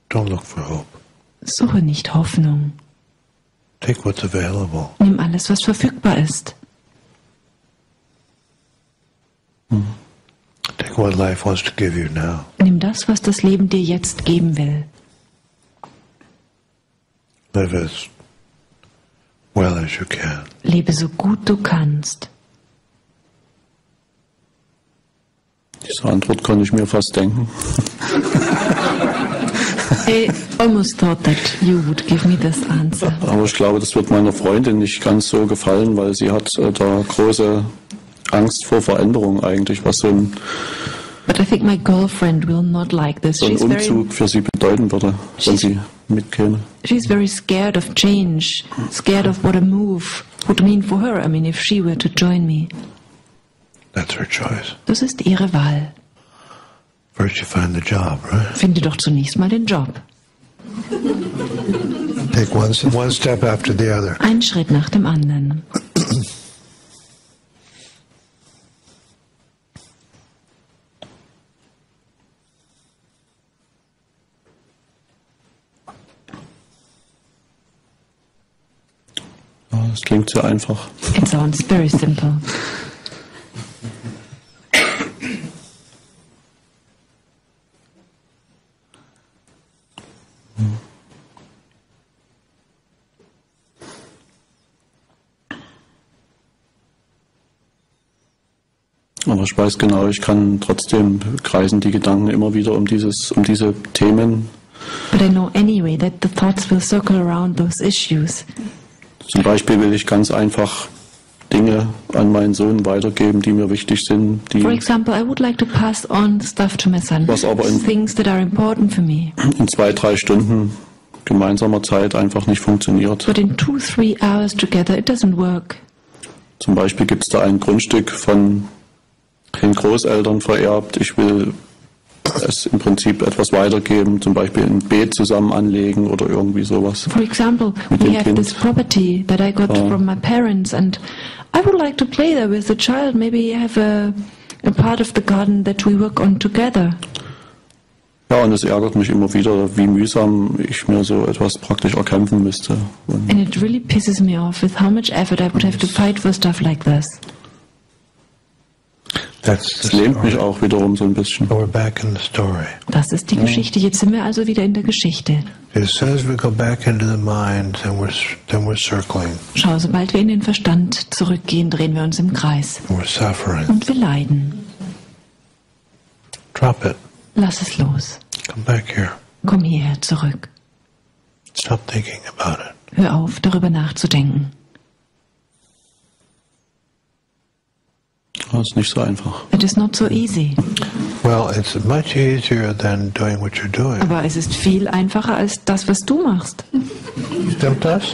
Don't look for hope. Suche nicht Hoffnung. Take what's available. Nimm alles, was verfügbar ist. Take what life wants to give you now. Nimm das, was das Leben dir jetzt geben will. Live as well as you can. Lebe so gut du kannst. diese Antwort konnte ich mir fast denken. I almost thought that you would give me this answer. Aber ich glaube, das wird meiner Freundin nicht ganz so gefallen, weil sie hat da große Angst vor Veränderung eigentlich, was so ein But I think my girlfriend will not like this. so ein Umzug für sie bedeuten würde, wenn sie mitkäme. She's very scared of change, scared of what a move would mean for her. I mean, if she were to join me. That's her choice. Das ist ihre Wahl. First you find the job, right? Finde doch zunächst mal den Job. Take one step after the other. Ein Schritt nach dem anderen. Das klingt sehr einfach. It sounds very simple. Aber ich weiß genau, ich kann trotzdem kreisen die Gedanken immer wieder um diese Themen. But I know anyway that the thoughts will circle around those issues. Zum Beispiel will ich ganz einfach Dinge an meinen Sohn weitergeben, die mir wichtig sind, die For example, I would like to pass on stuff to my son, Was aber in- things that are important for me. in 2-3 Stunden gemeinsamer Zeit einfach nicht funktioniert. But in 2-3 hours together, it doesn't work. Zum Beispiel gibt es da ein Grundstück von den Großeltern vererbt. Ich will es im Prinzip etwas weitergeben, zum Beispiel ein Beet zusammen anlegen oder irgendwie sowas. For example, Mit we dem have Kind. this property that I got from my parents, and I would like to play there with the child. Maybe have a part of the garden that we work on together. Ja, und es ärgert mich immer wieder, wie mühsam ich mir so etwas praktisch erkämpfen müsste. Und And it really pisses me off with how much effort I would have to fight for stuff like this. That's es the lähmt mich story. auch wiederum so ein bisschen. So we're back in the story. Das ist die Geschichte. Jetzt sind wir also wieder in der Geschichte. As soon as we go back into the mind, then we're circling, Schau, sobald wir in den Verstand zurückgehen, drehen wir uns im Kreis. and we're suffering. Und wir leiden. Drop it. Lass es los. Come back here. Komm hierher zurück. Stop thinking about it. Hör auf, darüber nachzudenken. Das ist nicht so einfach. It is not so easy. Well, it's much easier than doing what you're doing. Aber es ist viel einfacher als das, was du machst. Stimmt das?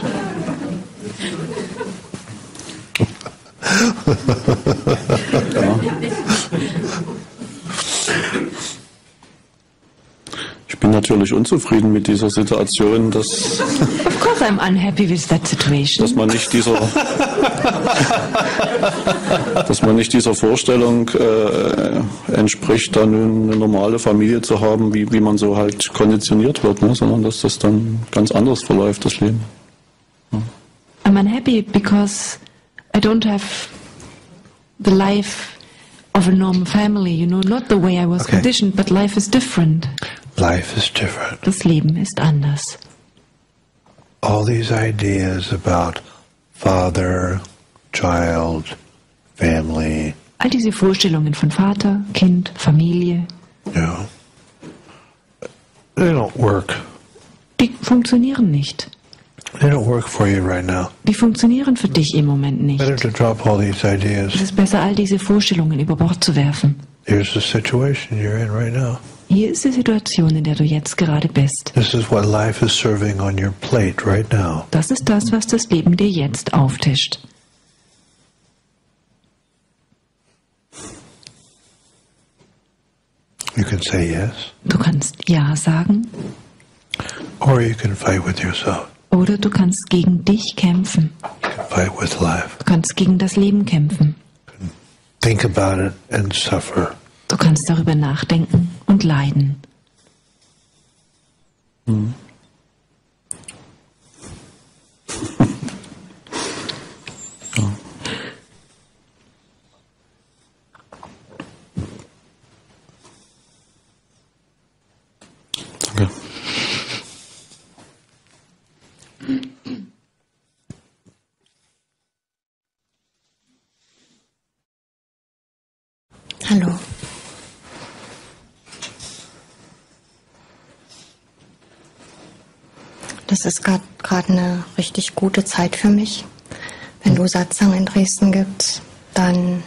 Ich bin natürlich unzufrieden mit dieser Situation, dass Of course I'm unhappy with that situation. Dass man nicht dieser Vorstellung entspricht, dann eine normale Familie zu haben, wie man so halt konditioniert wird, ne? Sondern dass das dann ganz anders verläuft, das Leben. Ja. I'm unhappy because I don't have the life of a normal family, you know, not the way I was conditioned, but life is different. Life is different. Das Leben ist anders. All these ideas about father, child, family. All diese Vorstellungen von Vater, Kind, Familie. Yeah. They don't work. Die funktionieren nicht. They don't work for you right now. Die funktionieren für dich im Moment nicht. Better to drop all these ideas. Es ist besser, all diese Vorstellungen über Bord zu werfen. Here's the situation you're in right now. Hier ist die Situation, in der du jetzt gerade bist. This is what life is serving on your plate right now. Das ist das, was das Leben dir jetzt auftischt. You can say yes, Du kannst Ja sagen or you can fight with yourself. oder du kannst gegen dich kämpfen. You can fight with life. Du kannst gegen das Leben kämpfen. Think about it and suffer. Du kannst darüber nachdenken und leiden. Mhm. Ja. Danke. Hallo. Das ist gerade eine richtig gute Zeit für mich. Wenn du Satzang in Dresden gibst, dann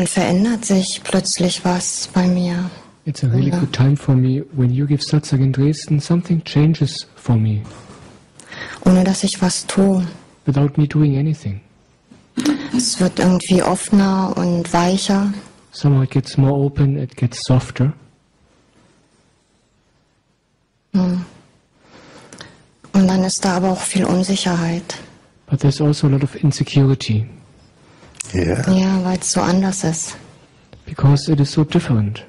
verändert sich plötzlich was bei mir. It's a really good time for me. When you give Satsang in Dresden, something changes for me. Ohne dass ich was tue. Without me doing anything. Es wird irgendwie offener und weicher. Somehow it gets more open, it gets softer. Und dann ist da aber auch viel Unsicherheit. But there's also a lot of insecurity. Yeah. Ja, weil es so anders ist. Because it is so different.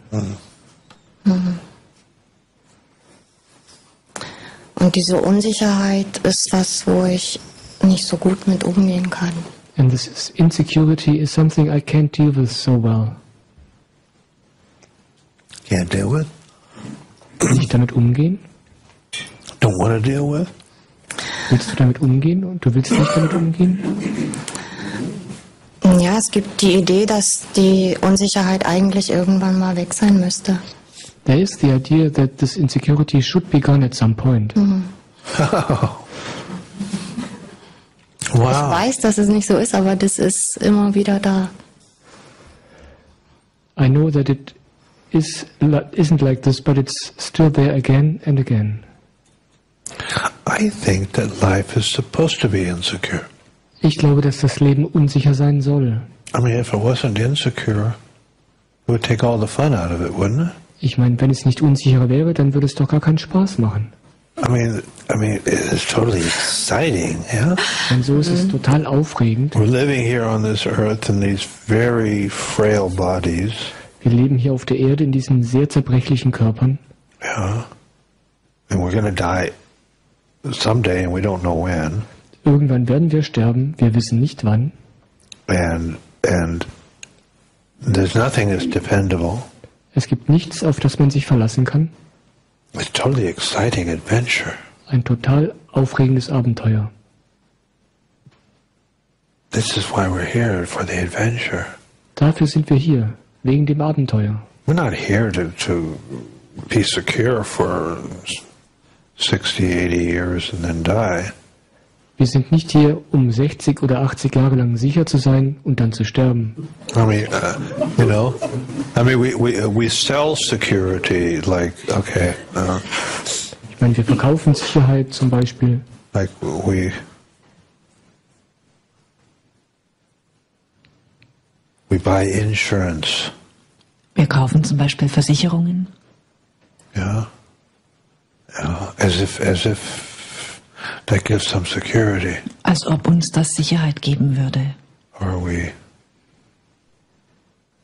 Und diese Unsicherheit ist was, wo ich nicht so gut mit umgehen kann. And this insecurity is something I can't deal with so well. Can't deal with? Nicht damit umgehen? Don't want to deal with? Willst du damit umgehen und du willst nicht damit umgehen? Ja, es gibt die Idee, dass die Unsicherheit eigentlich irgendwann mal weg sein müsste. There is the idea that this insecurity should be gone at some point. Oh. Wow. Ich weiß, dass es nicht so ist, aber das ist immer wieder da. I know that it isn't like this, but it's still there again and again. I think that life is supposed to be insecure. Ich glaube, dass das Leben unsicher sein soll. I mean, if it wasn't insecure, it would take all the fun out of it, wouldn't it? Ich meine, wenn es nicht unsicher wäre, dann würde es doch gar keinen Spaß machen. I mean, it's totally exciting, yeah? Und so ist es total aufregend. We're living here on this earth in these very frail bodies. Wir leben hier auf der Erde in diesen sehr zerbrechlichen Körpern. Yeah. And we're going to die someday and we don't know when. Irgendwann werden wir sterben, wir wissen nicht wann. And there's nothing that's dependable. Es gibt nichts, auf das man sich verlassen kann. It's totally exciting adventure. Ein total aufregendes Abenteuer. This is why we're here, for the adventure. Dafür sind wir hier, wegen dem Abenteuer. We're not here to be secure for 60, 80 years and then die. Wir sind nicht hier, um 60 oder 80 Jahre lang sicher zu sein und dann zu sterben. I mean, you know, I mean, we sell security, like, okay, Ich meine, wir verkaufen Sicherheit zum Beispiel. like we buy insurance, Wir kaufen zum Beispiel Versicherungen, yeah, as if that gives some security, als ob uns das Sicherheit geben würde. or we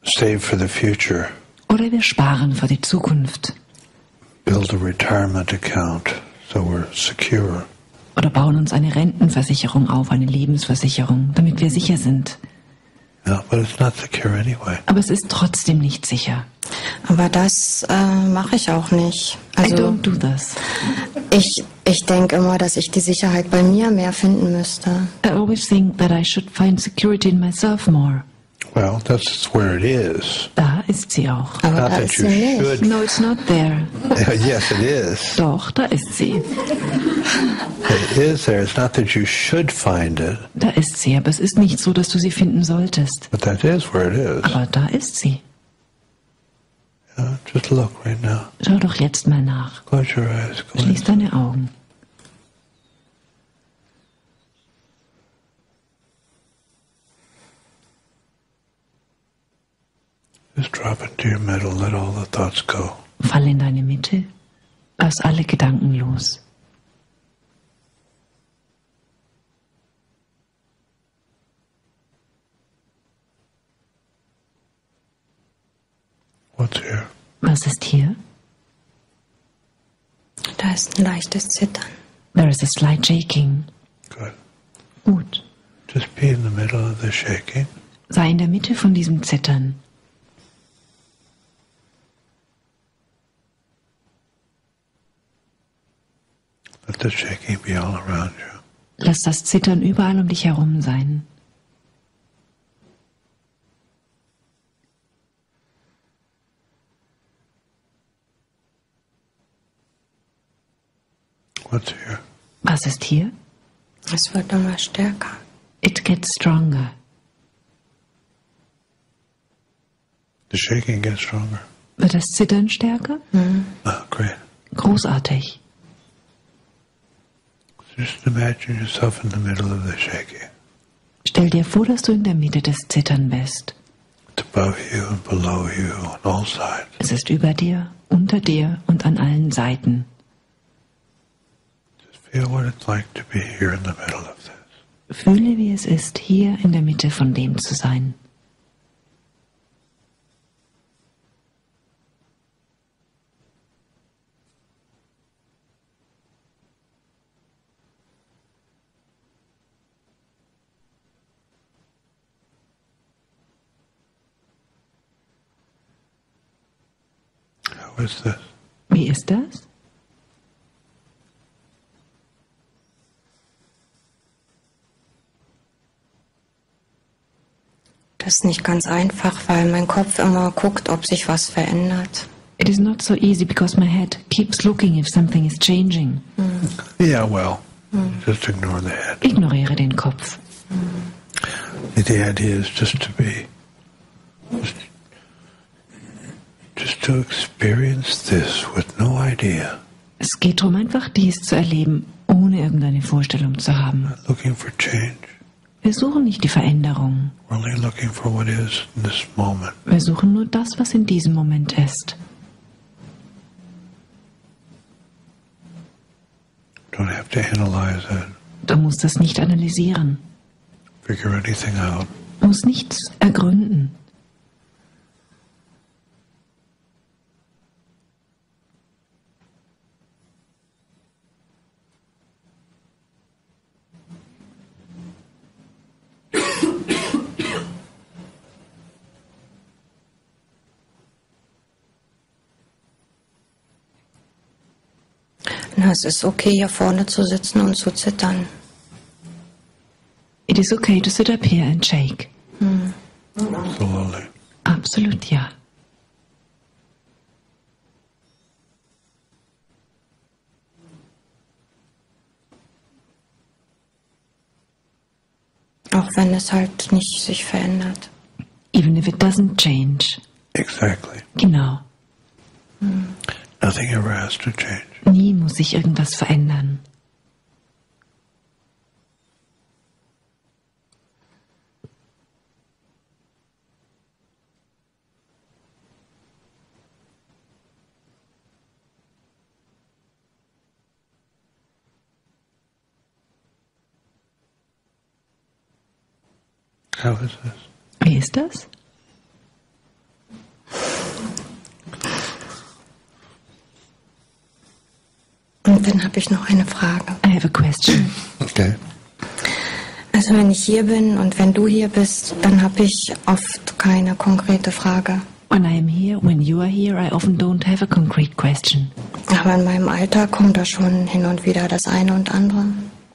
save for the future, Oder wir sparen für die Zukunft. build a retirement account so we're secure. Oder bauen uns eine Rentenversicherung auf, eine Lebensversicherung, damit wir sicher sind. Yeah, but it's not secure anyway. Aber es ist trotzdem nicht sicher. Aber das mache ich auch nicht. I Also don't do this. ich denke immer, dass ich die Sicherheit bei mir mehr finden müsste. I always think that I should find security in myself more. Well, that's where it is. Da ist sie auch. Aber Not da that ist you sie nicht. should. No, it's not there. Yes, it is. Doch, da ist sie. It is there. It's not that you should find it, Da ist sie, aber es ist nicht so, dass du sie finden solltest. but that is where it is. Aber da ist sie. Yeah, just look right now. Schau doch jetzt mal nach. Close your eyes. Schließ deine Augen. Just drop into your middle. Let all the thoughts go. Fall in deine Mitte. Lass alle Gedanken los. What's here? Was ist hier? Da ist ein leichtes Zittern. There is a slight shaking. Good. Gut. Just be in the middle of the shaking. Sei in der Mitte von diesem Zittern. Let the shaking be all around you. Lass das Zittern überall um dich herum sein. What's here? Was ist hier? Es wird immer stärker. It gets stronger. The shaking gets stronger. Wird das Zittern stärker? Oh, great. Großartig. Just imagine yourself in the middle of the shaking. Stell dir vor, dass du in der Mitte des Zittern bist. It's above you and below you on all sides. Es ist über dir, unter dir und an allen Seiten. Just feel what it's like to be here in the middle of this. Fühle, wie es ist, hier in der Mitte von dem zu sein. How is this? Wie ist das? Das ist nicht ganz einfach, weil mein Kopf immer guckt, ob sich was verändert. It is not so easy because my head keeps looking if something is changing. Yeah, well, just ignore the head. Ignoriere den Kopf. The idea is just to be, just to experience this with no idea, Es geht darum, einfach dies zu erleben, ohne irgendeine Vorstellung zu haben. not looking for change. Wir suchen nicht die Veränderung. We're only looking for what is in this moment. Wir suchen nur das, was in diesem Moment ist. Don't have to analyze it, Du musst es nicht analysieren. figure anything out. Du musst nichts ergründen. Na, es ist okay, hier vorne zu sitzen und zu zittern. It is okay to sit up here and shake. Absolutely. Absolut ja. Auch wenn es halt nicht sich verändert. Even if it doesn't change. Exactly. Genau. Nothing ever has to change. Nie muss sich irgendwas verändern. How is this? Wie ist das? Und dann habe ich noch eine Frage. I have a question. Okay. Also wenn ich hier bin und wenn du hier bist, dann habe ich oft keine konkrete Frage. When I am here, when you are here, I often don't have a concrete question. Aber in meinem Alltag kommt da schon hin und wieder das eine und andere.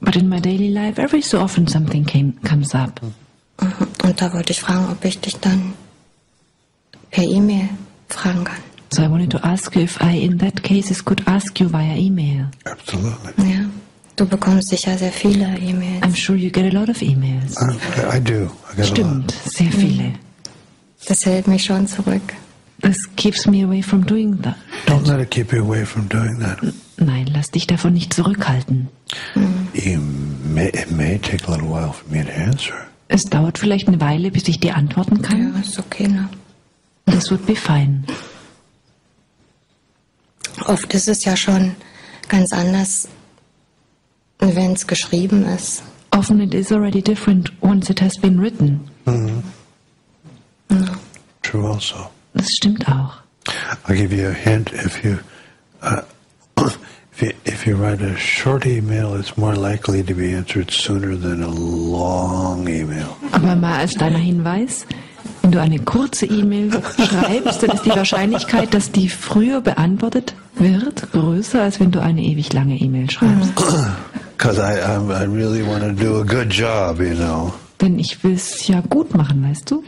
But in my daily life, every so often something comes up. Und da wollte ich fragen, ob ich dich dann per E-Mail fragen kann. So I wanted to ask you if I, in that cases, could ask you via email. Absolutely. Ja, du bekommst sicher sehr viele E-Mails. I'm sure you get a lot of emails. I do. I get a lot. Stimmt, sehr viele. Das hält mich schon zurück. This keeps me away from doing that. Don't let it keep you away from doing that. Nein, lass dich davon nicht zurückhalten. It may take a little while for me to answer. Es dauert vielleicht eine Weile, bis ich dir antworten kann. Ja, ist okay, ne? This would be fine. Oft ist es ja schon ganz anders, wenn es geschrieben ist. Often it is already different once it has been written. True also. Das stimmt auch. I'll give you a hint. If you write a short email, it's more likely to be answered sooner than a long email. Aber mal als kleiner Hinweis, wenn du eine kurze E-Mail schreibst, dann ist die Wahrscheinlichkeit, dass die früher beantwortet wird, größer, als wenn du eine ewig lange E-Mail schreibst. Because I really want to do a good job, you know. Denn ich will es ja gut machen, weißt du?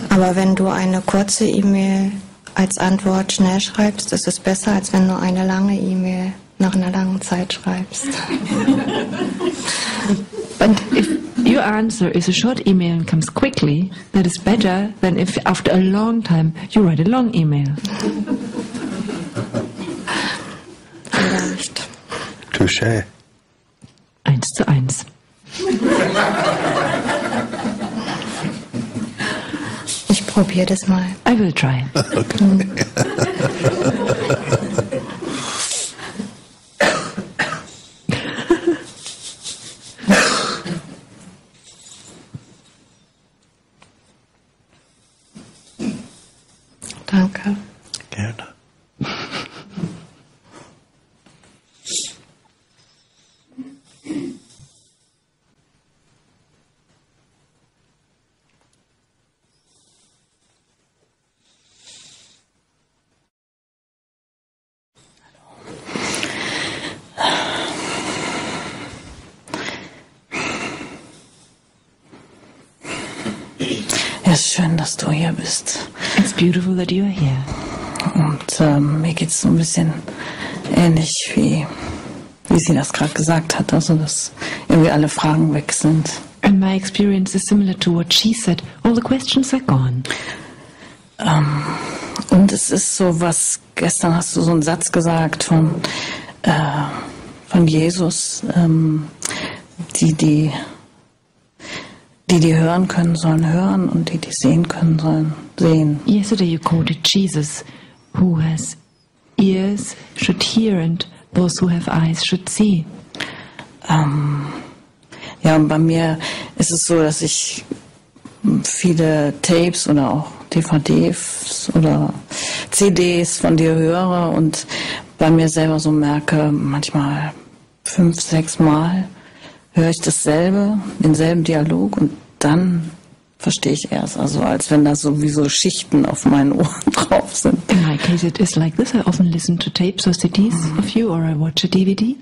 Aber wenn du eine kurze E-Mail als Antwort schnell schreibst, ist es besser, als wenn du eine lange E-Mail nach einer langen Zeit schreibst. But if your answer is a short email and comes quickly, that is better than if after a long time you write a long email. Vielleicht. Touché. 1:1. Ich probiere das mal. I will try. Danke. Gerne. Ja, es ist schön, dass du hier bist. It's beautiful that you are here. Und mir geht es so ein bisschen ähnlich, wie sie das gerade gesagt hat. Also, dass irgendwie alle Fragen weg sind. And my experience is similar to what she said. All the questions are gone. Und es ist so was, gestern hast du so einen Satz gesagt von Jesus, die hören können, sollen hören und die sehen können, sollen sehen. Yesterday you quoted Jesus, who has ears should hear and those who have eyes should see. Ja, und bei mir ist es so, dass ich viele Tapes oder auch DVDs oder CDs von dir höre und bei mir selber so merke, manchmal 5, 6 Mal höre ich dasselbe, denselben Dialog und dann verstehe ich erst, also als wenn da sowieso Schichten auf meinen Ohren drauf sind. In my case it is like this. I often listen to tapes or CDs of you or I watch a DVD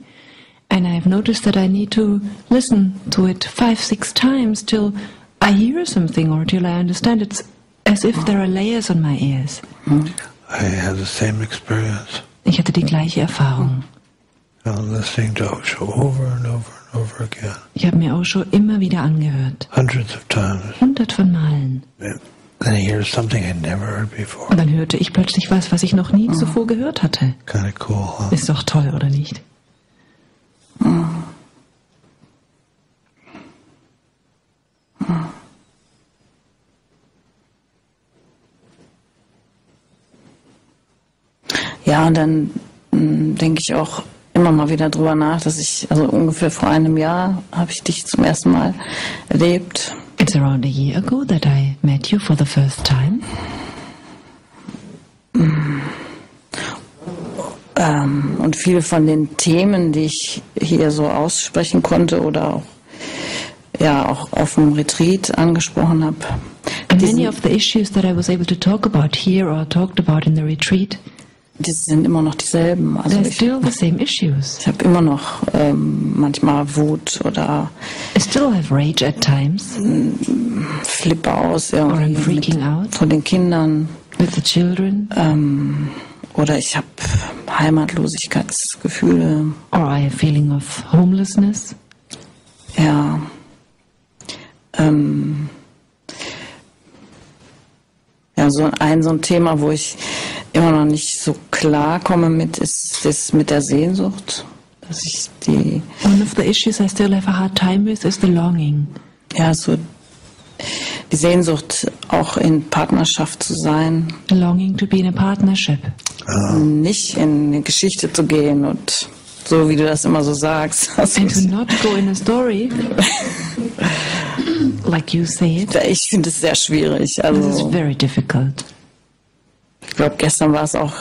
and I've noticed that I need to listen to it 5, 6 times till I hear something or till I understand. It's as if there are layers on my ears. I had the same experience. Ich hatte die gleiche Erfahrung. I'm listening to Osho over and over and over again. Ich habe mir Osho immer wieder angehört. Hundreds of times. 100 von Malen. Then I hear something I never heard before. Und dann hörte ich plötzlich was ich noch nie zuvor gehört hatte. Kind of cool, huh? Ist doch toll, oder nicht? Ja, und dann denke ich auch immer mal wieder drüber nach, dass ich, also ungefähr vor einem Jahr habe ich dich zum ersten Mal erlebt. It's around a year ago that I met you for the first time. Und viele von den Themen, die ich hier so aussprechen konnte oder auch, ja, auch auf dem Retreat angesprochen habe. And many of the issues that I was able to talk about here or talked about in the retreat, die sind immer noch dieselben. Also they're still the same issues. Ich habe immer noch manchmal Wut oder I still have rage at times. Flippe aus Or I'm irgendwie freaking out von den Kindern. with the children. Oder ich habe Heimatlosigkeitsgefühle. Or I have a feeling of homelessness. Ja. Ja, so ein Thema, wo ich immer noch nicht so klar komme mit, ist das mit der Sehnsucht. Dass ich die. One of the issues I still have a hard time with is the longing. Ja, so die Sehnsucht, auch in Partnerschaft zu sein. The longing to be in a partnership. Nicht in eine Geschichte zu gehen und so, wie du das immer so sagst. And to not go in a story, like you say it. Ich finde es sehr schwierig. This is Also, very difficult. ich glaube, gestern war es auch,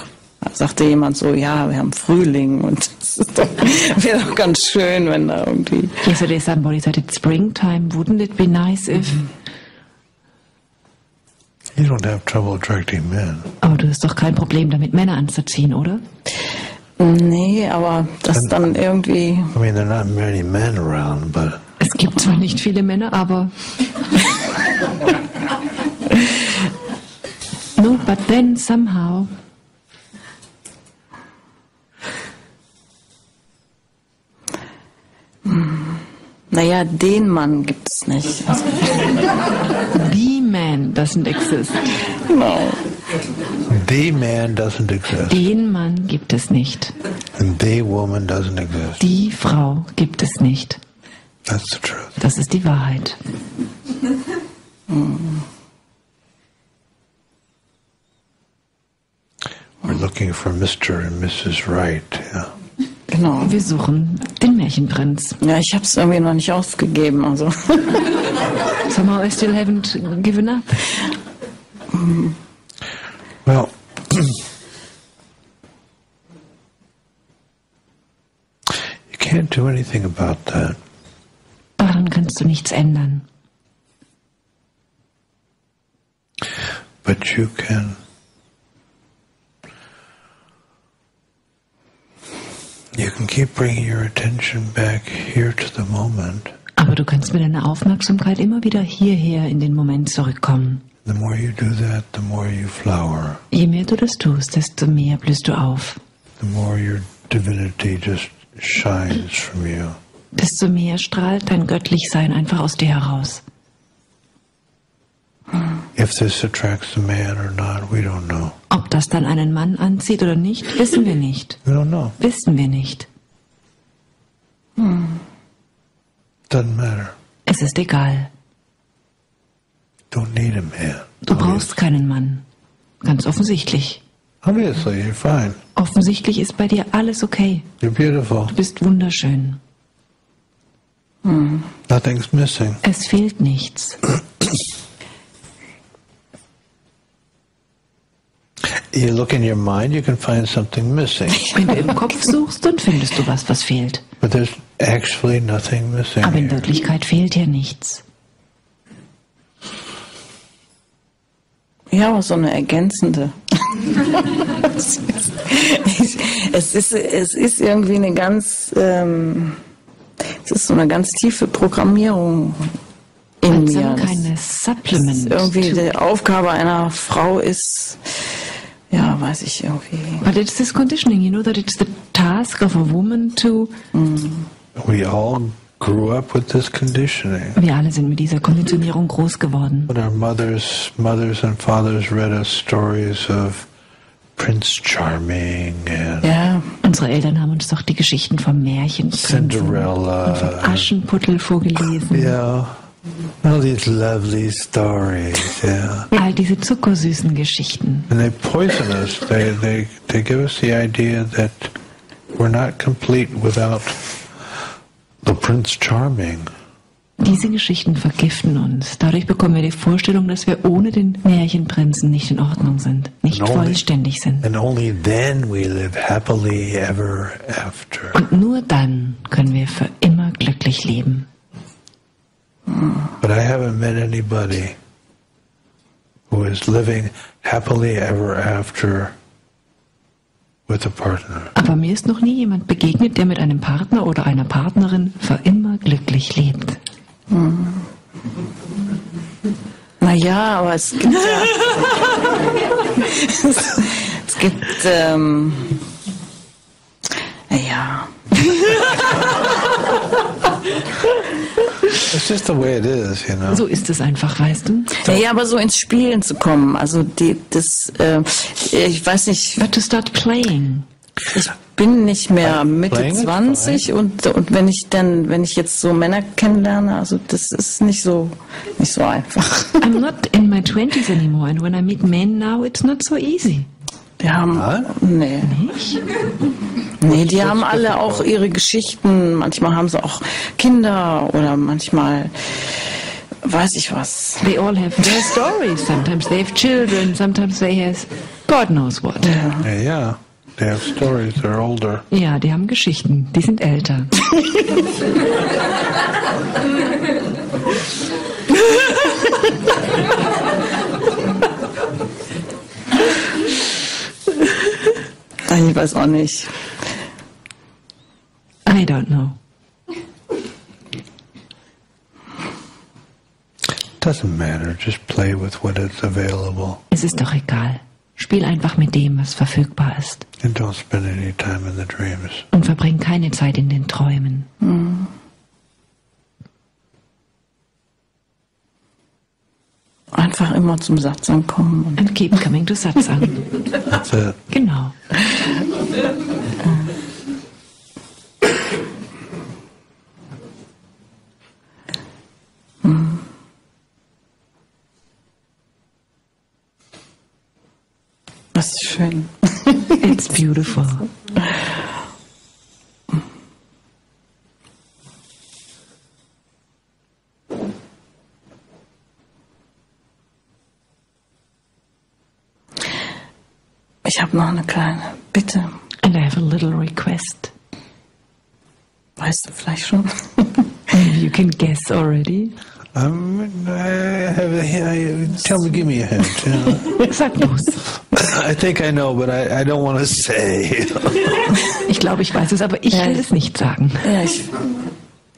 sagte jemand so, ja, wir haben Frühling und es ist doch, wäre doch ganz schön, wenn da irgendwie. Yesterday somebody said it's springtime. Wouldn't it be nice if... You don't have trouble attracting men. Oh, du hast doch kein Problem damit, Männer anzuziehen, oder? Nee, aber das dann irgendwie. I mean, there are not many men around, but Es gibt zwar nicht viele Männer, aber... No, but then somehow... Naja, den Mann gibt es nicht. Also, The man doesn't exist. genau. the man doesn't exist. Den Mann gibt es nicht. And the woman doesn't exist. Die Frau gibt es nicht. That's the truth. Das ist die Wahrheit. We're looking for Mr. and Mrs. Right. Yeah. Genau. Wir suchen den Märchenprinz. Ja, ich habe es irgendwie noch nicht aufgegeben. Also. Somehow I still haven't given up. Well, you can't do anything about that. Daran kannst du nichts ändern. But you can keep bringing your attention back here to the moment. Aber du kannst mit deiner Aufmerksamkeit immer wieder hierher in den Moment zurückkommen. The more you do that, the more you flower. Je mehr du das tust, desto mehr blühst du auf. The more your divinity just shines from you. Desto mehr strahlt dein Göttlichsein einfach aus dir heraus. If this attracts a man or not, we don't know. Ob das dann einen Mann anzieht oder nicht, wissen wir nicht. We don't know. Wissen wir nicht. Doesn't matter. Es ist egal. Don't need a man. Du brauchst keinen Mann. Ganz offensichtlich. Obviously, you're fine. Offensichtlich ist bei dir alles okay. You're beautiful. Du bist wunderschön. Nothing's missing. Es fehlt nichts. You look in your mind, you can find something missing. Wenn du im Kopf suchst, dann findest du was fehlt. But there's actually nothing missing. Aber in here. Wirklichkeit fehlt hier nichts. Ja, so eine ergänzende. Es ist irgendwie eine ganz, es ist so eine ganz tiefe Programmierung in Als mir. keine Supplement. Irgendwie die Aufgabe einer Frau ist, ja, weiß ich irgendwie. But it's this conditioning, you know, that it's the task of a woman to... We all grew up with this conditioning. Wir alle sind mit dieser Konditionierung groß geworden. When our mothers and fathers read us stories of Prince Charming and Ja, Unsere Eltern haben uns doch die Geschichten vom Märchenprinzen Cinderella. und vom Aschenputtel vorgelesen. Yeah. All these lovely stories, yeah. All diese zuckersüßen Geschichten. And they poison us. They give us the idea that we're not complete without the Prince Charming. Diese Geschichten vergiften uns. Dadurch bekommen wir die Vorstellung, dass wir ohne den Märchenprinzen nicht in Ordnung sind, nicht vollständig sind. And only then we live happily ever after. Und nur dann können wir für immer glücklich leben. But I haven't met anybody who is living happily ever after with a partner. Aber mir ist noch nie jemand begegnet, der mit einem Partner oder einer Partnerin für immer glücklich lebt. naja, aber es gibt ja... es gibt, naja... It's just the way it is, you know. So ist es einfach, weißt du? Ja, aber so ins Spielen zu kommen, also ich weiß nicht... But to start playing. Ich bin nicht mehr Mitte Playing is 20 und wenn ich jetzt so Männer kennenlerne, also das ist nicht so einfach. I'm not in my 20s anymore, and when I meet men now, it's not so easy. Die haben, nee. Nicht? Nee, die haben alle auch ihre Geschichten, manchmal haben sie auch Kinder oder manchmal weiß ich was. They all have their stories. Sometimes they have children, sometimes they have God knows what. Yeah. They have stories, they're older. Ja, die haben Geschichten, die sind älter. Ich weiß auch nicht. I don't know. Doesn't matter, just play with what is available. Es ist doch egal. Spiel einfach mit dem, was verfügbar ist. And don't spend any time in the dreams. Und verbring keine Zeit in den Träumen. Einfach immer zum Satzang kommen. And keep coming to Satzang. That's it. Genau. Das ist schön. It's beautiful. Ich habe noch eine kleine Bitte. And I have a little request. Weißt du vielleicht schon? Maybe you can guess already. Tell me, give me a hint. You know? Sag los. I think I know, but I don't want to say. Ich glaube, ich weiß es, aber ich will es nicht sagen. Ja,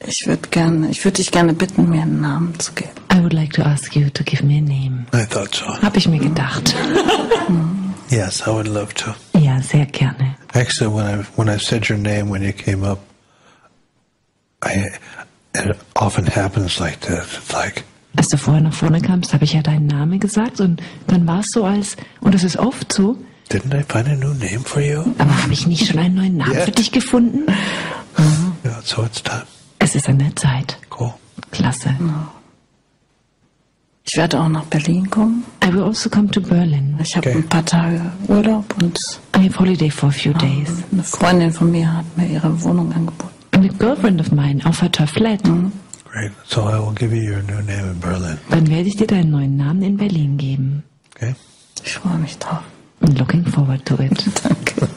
ich würde dich gerne bitten, mir einen Namen zu geben. I would like to ask you to give me a name. I thought so. Hab ich mir gedacht. Yes, I would love to. Ja, sehr gerne. Actually, when I said your name when you came up, it often happens like this. It's like, Als du vorher nach vorne kamst, habe ich ja deinen Namen gesagt und dann war es so und es ist oft so, didn't I find a new name for you? aber habe ich nicht schon einen neuen Namen für dich gefunden? Yeah, so it's time. Es ist an der Zeit. Cool. Klasse. Ich werde auch nach Berlin kommen. I will also come to Berlin. Ich habe Okay. ein paar Tage Urlaub und I have holiday for a few days. eine Freundin von mir hat mir ihre Wohnung angeboten. And a girlfriend of mine offered her flat. Great. So I will give you your new name in Berlin. Dann werde ich dir deinen neuen Namen in Berlin geben. Okay? Ich freue mich drauf. I'm looking forward to it. Danke.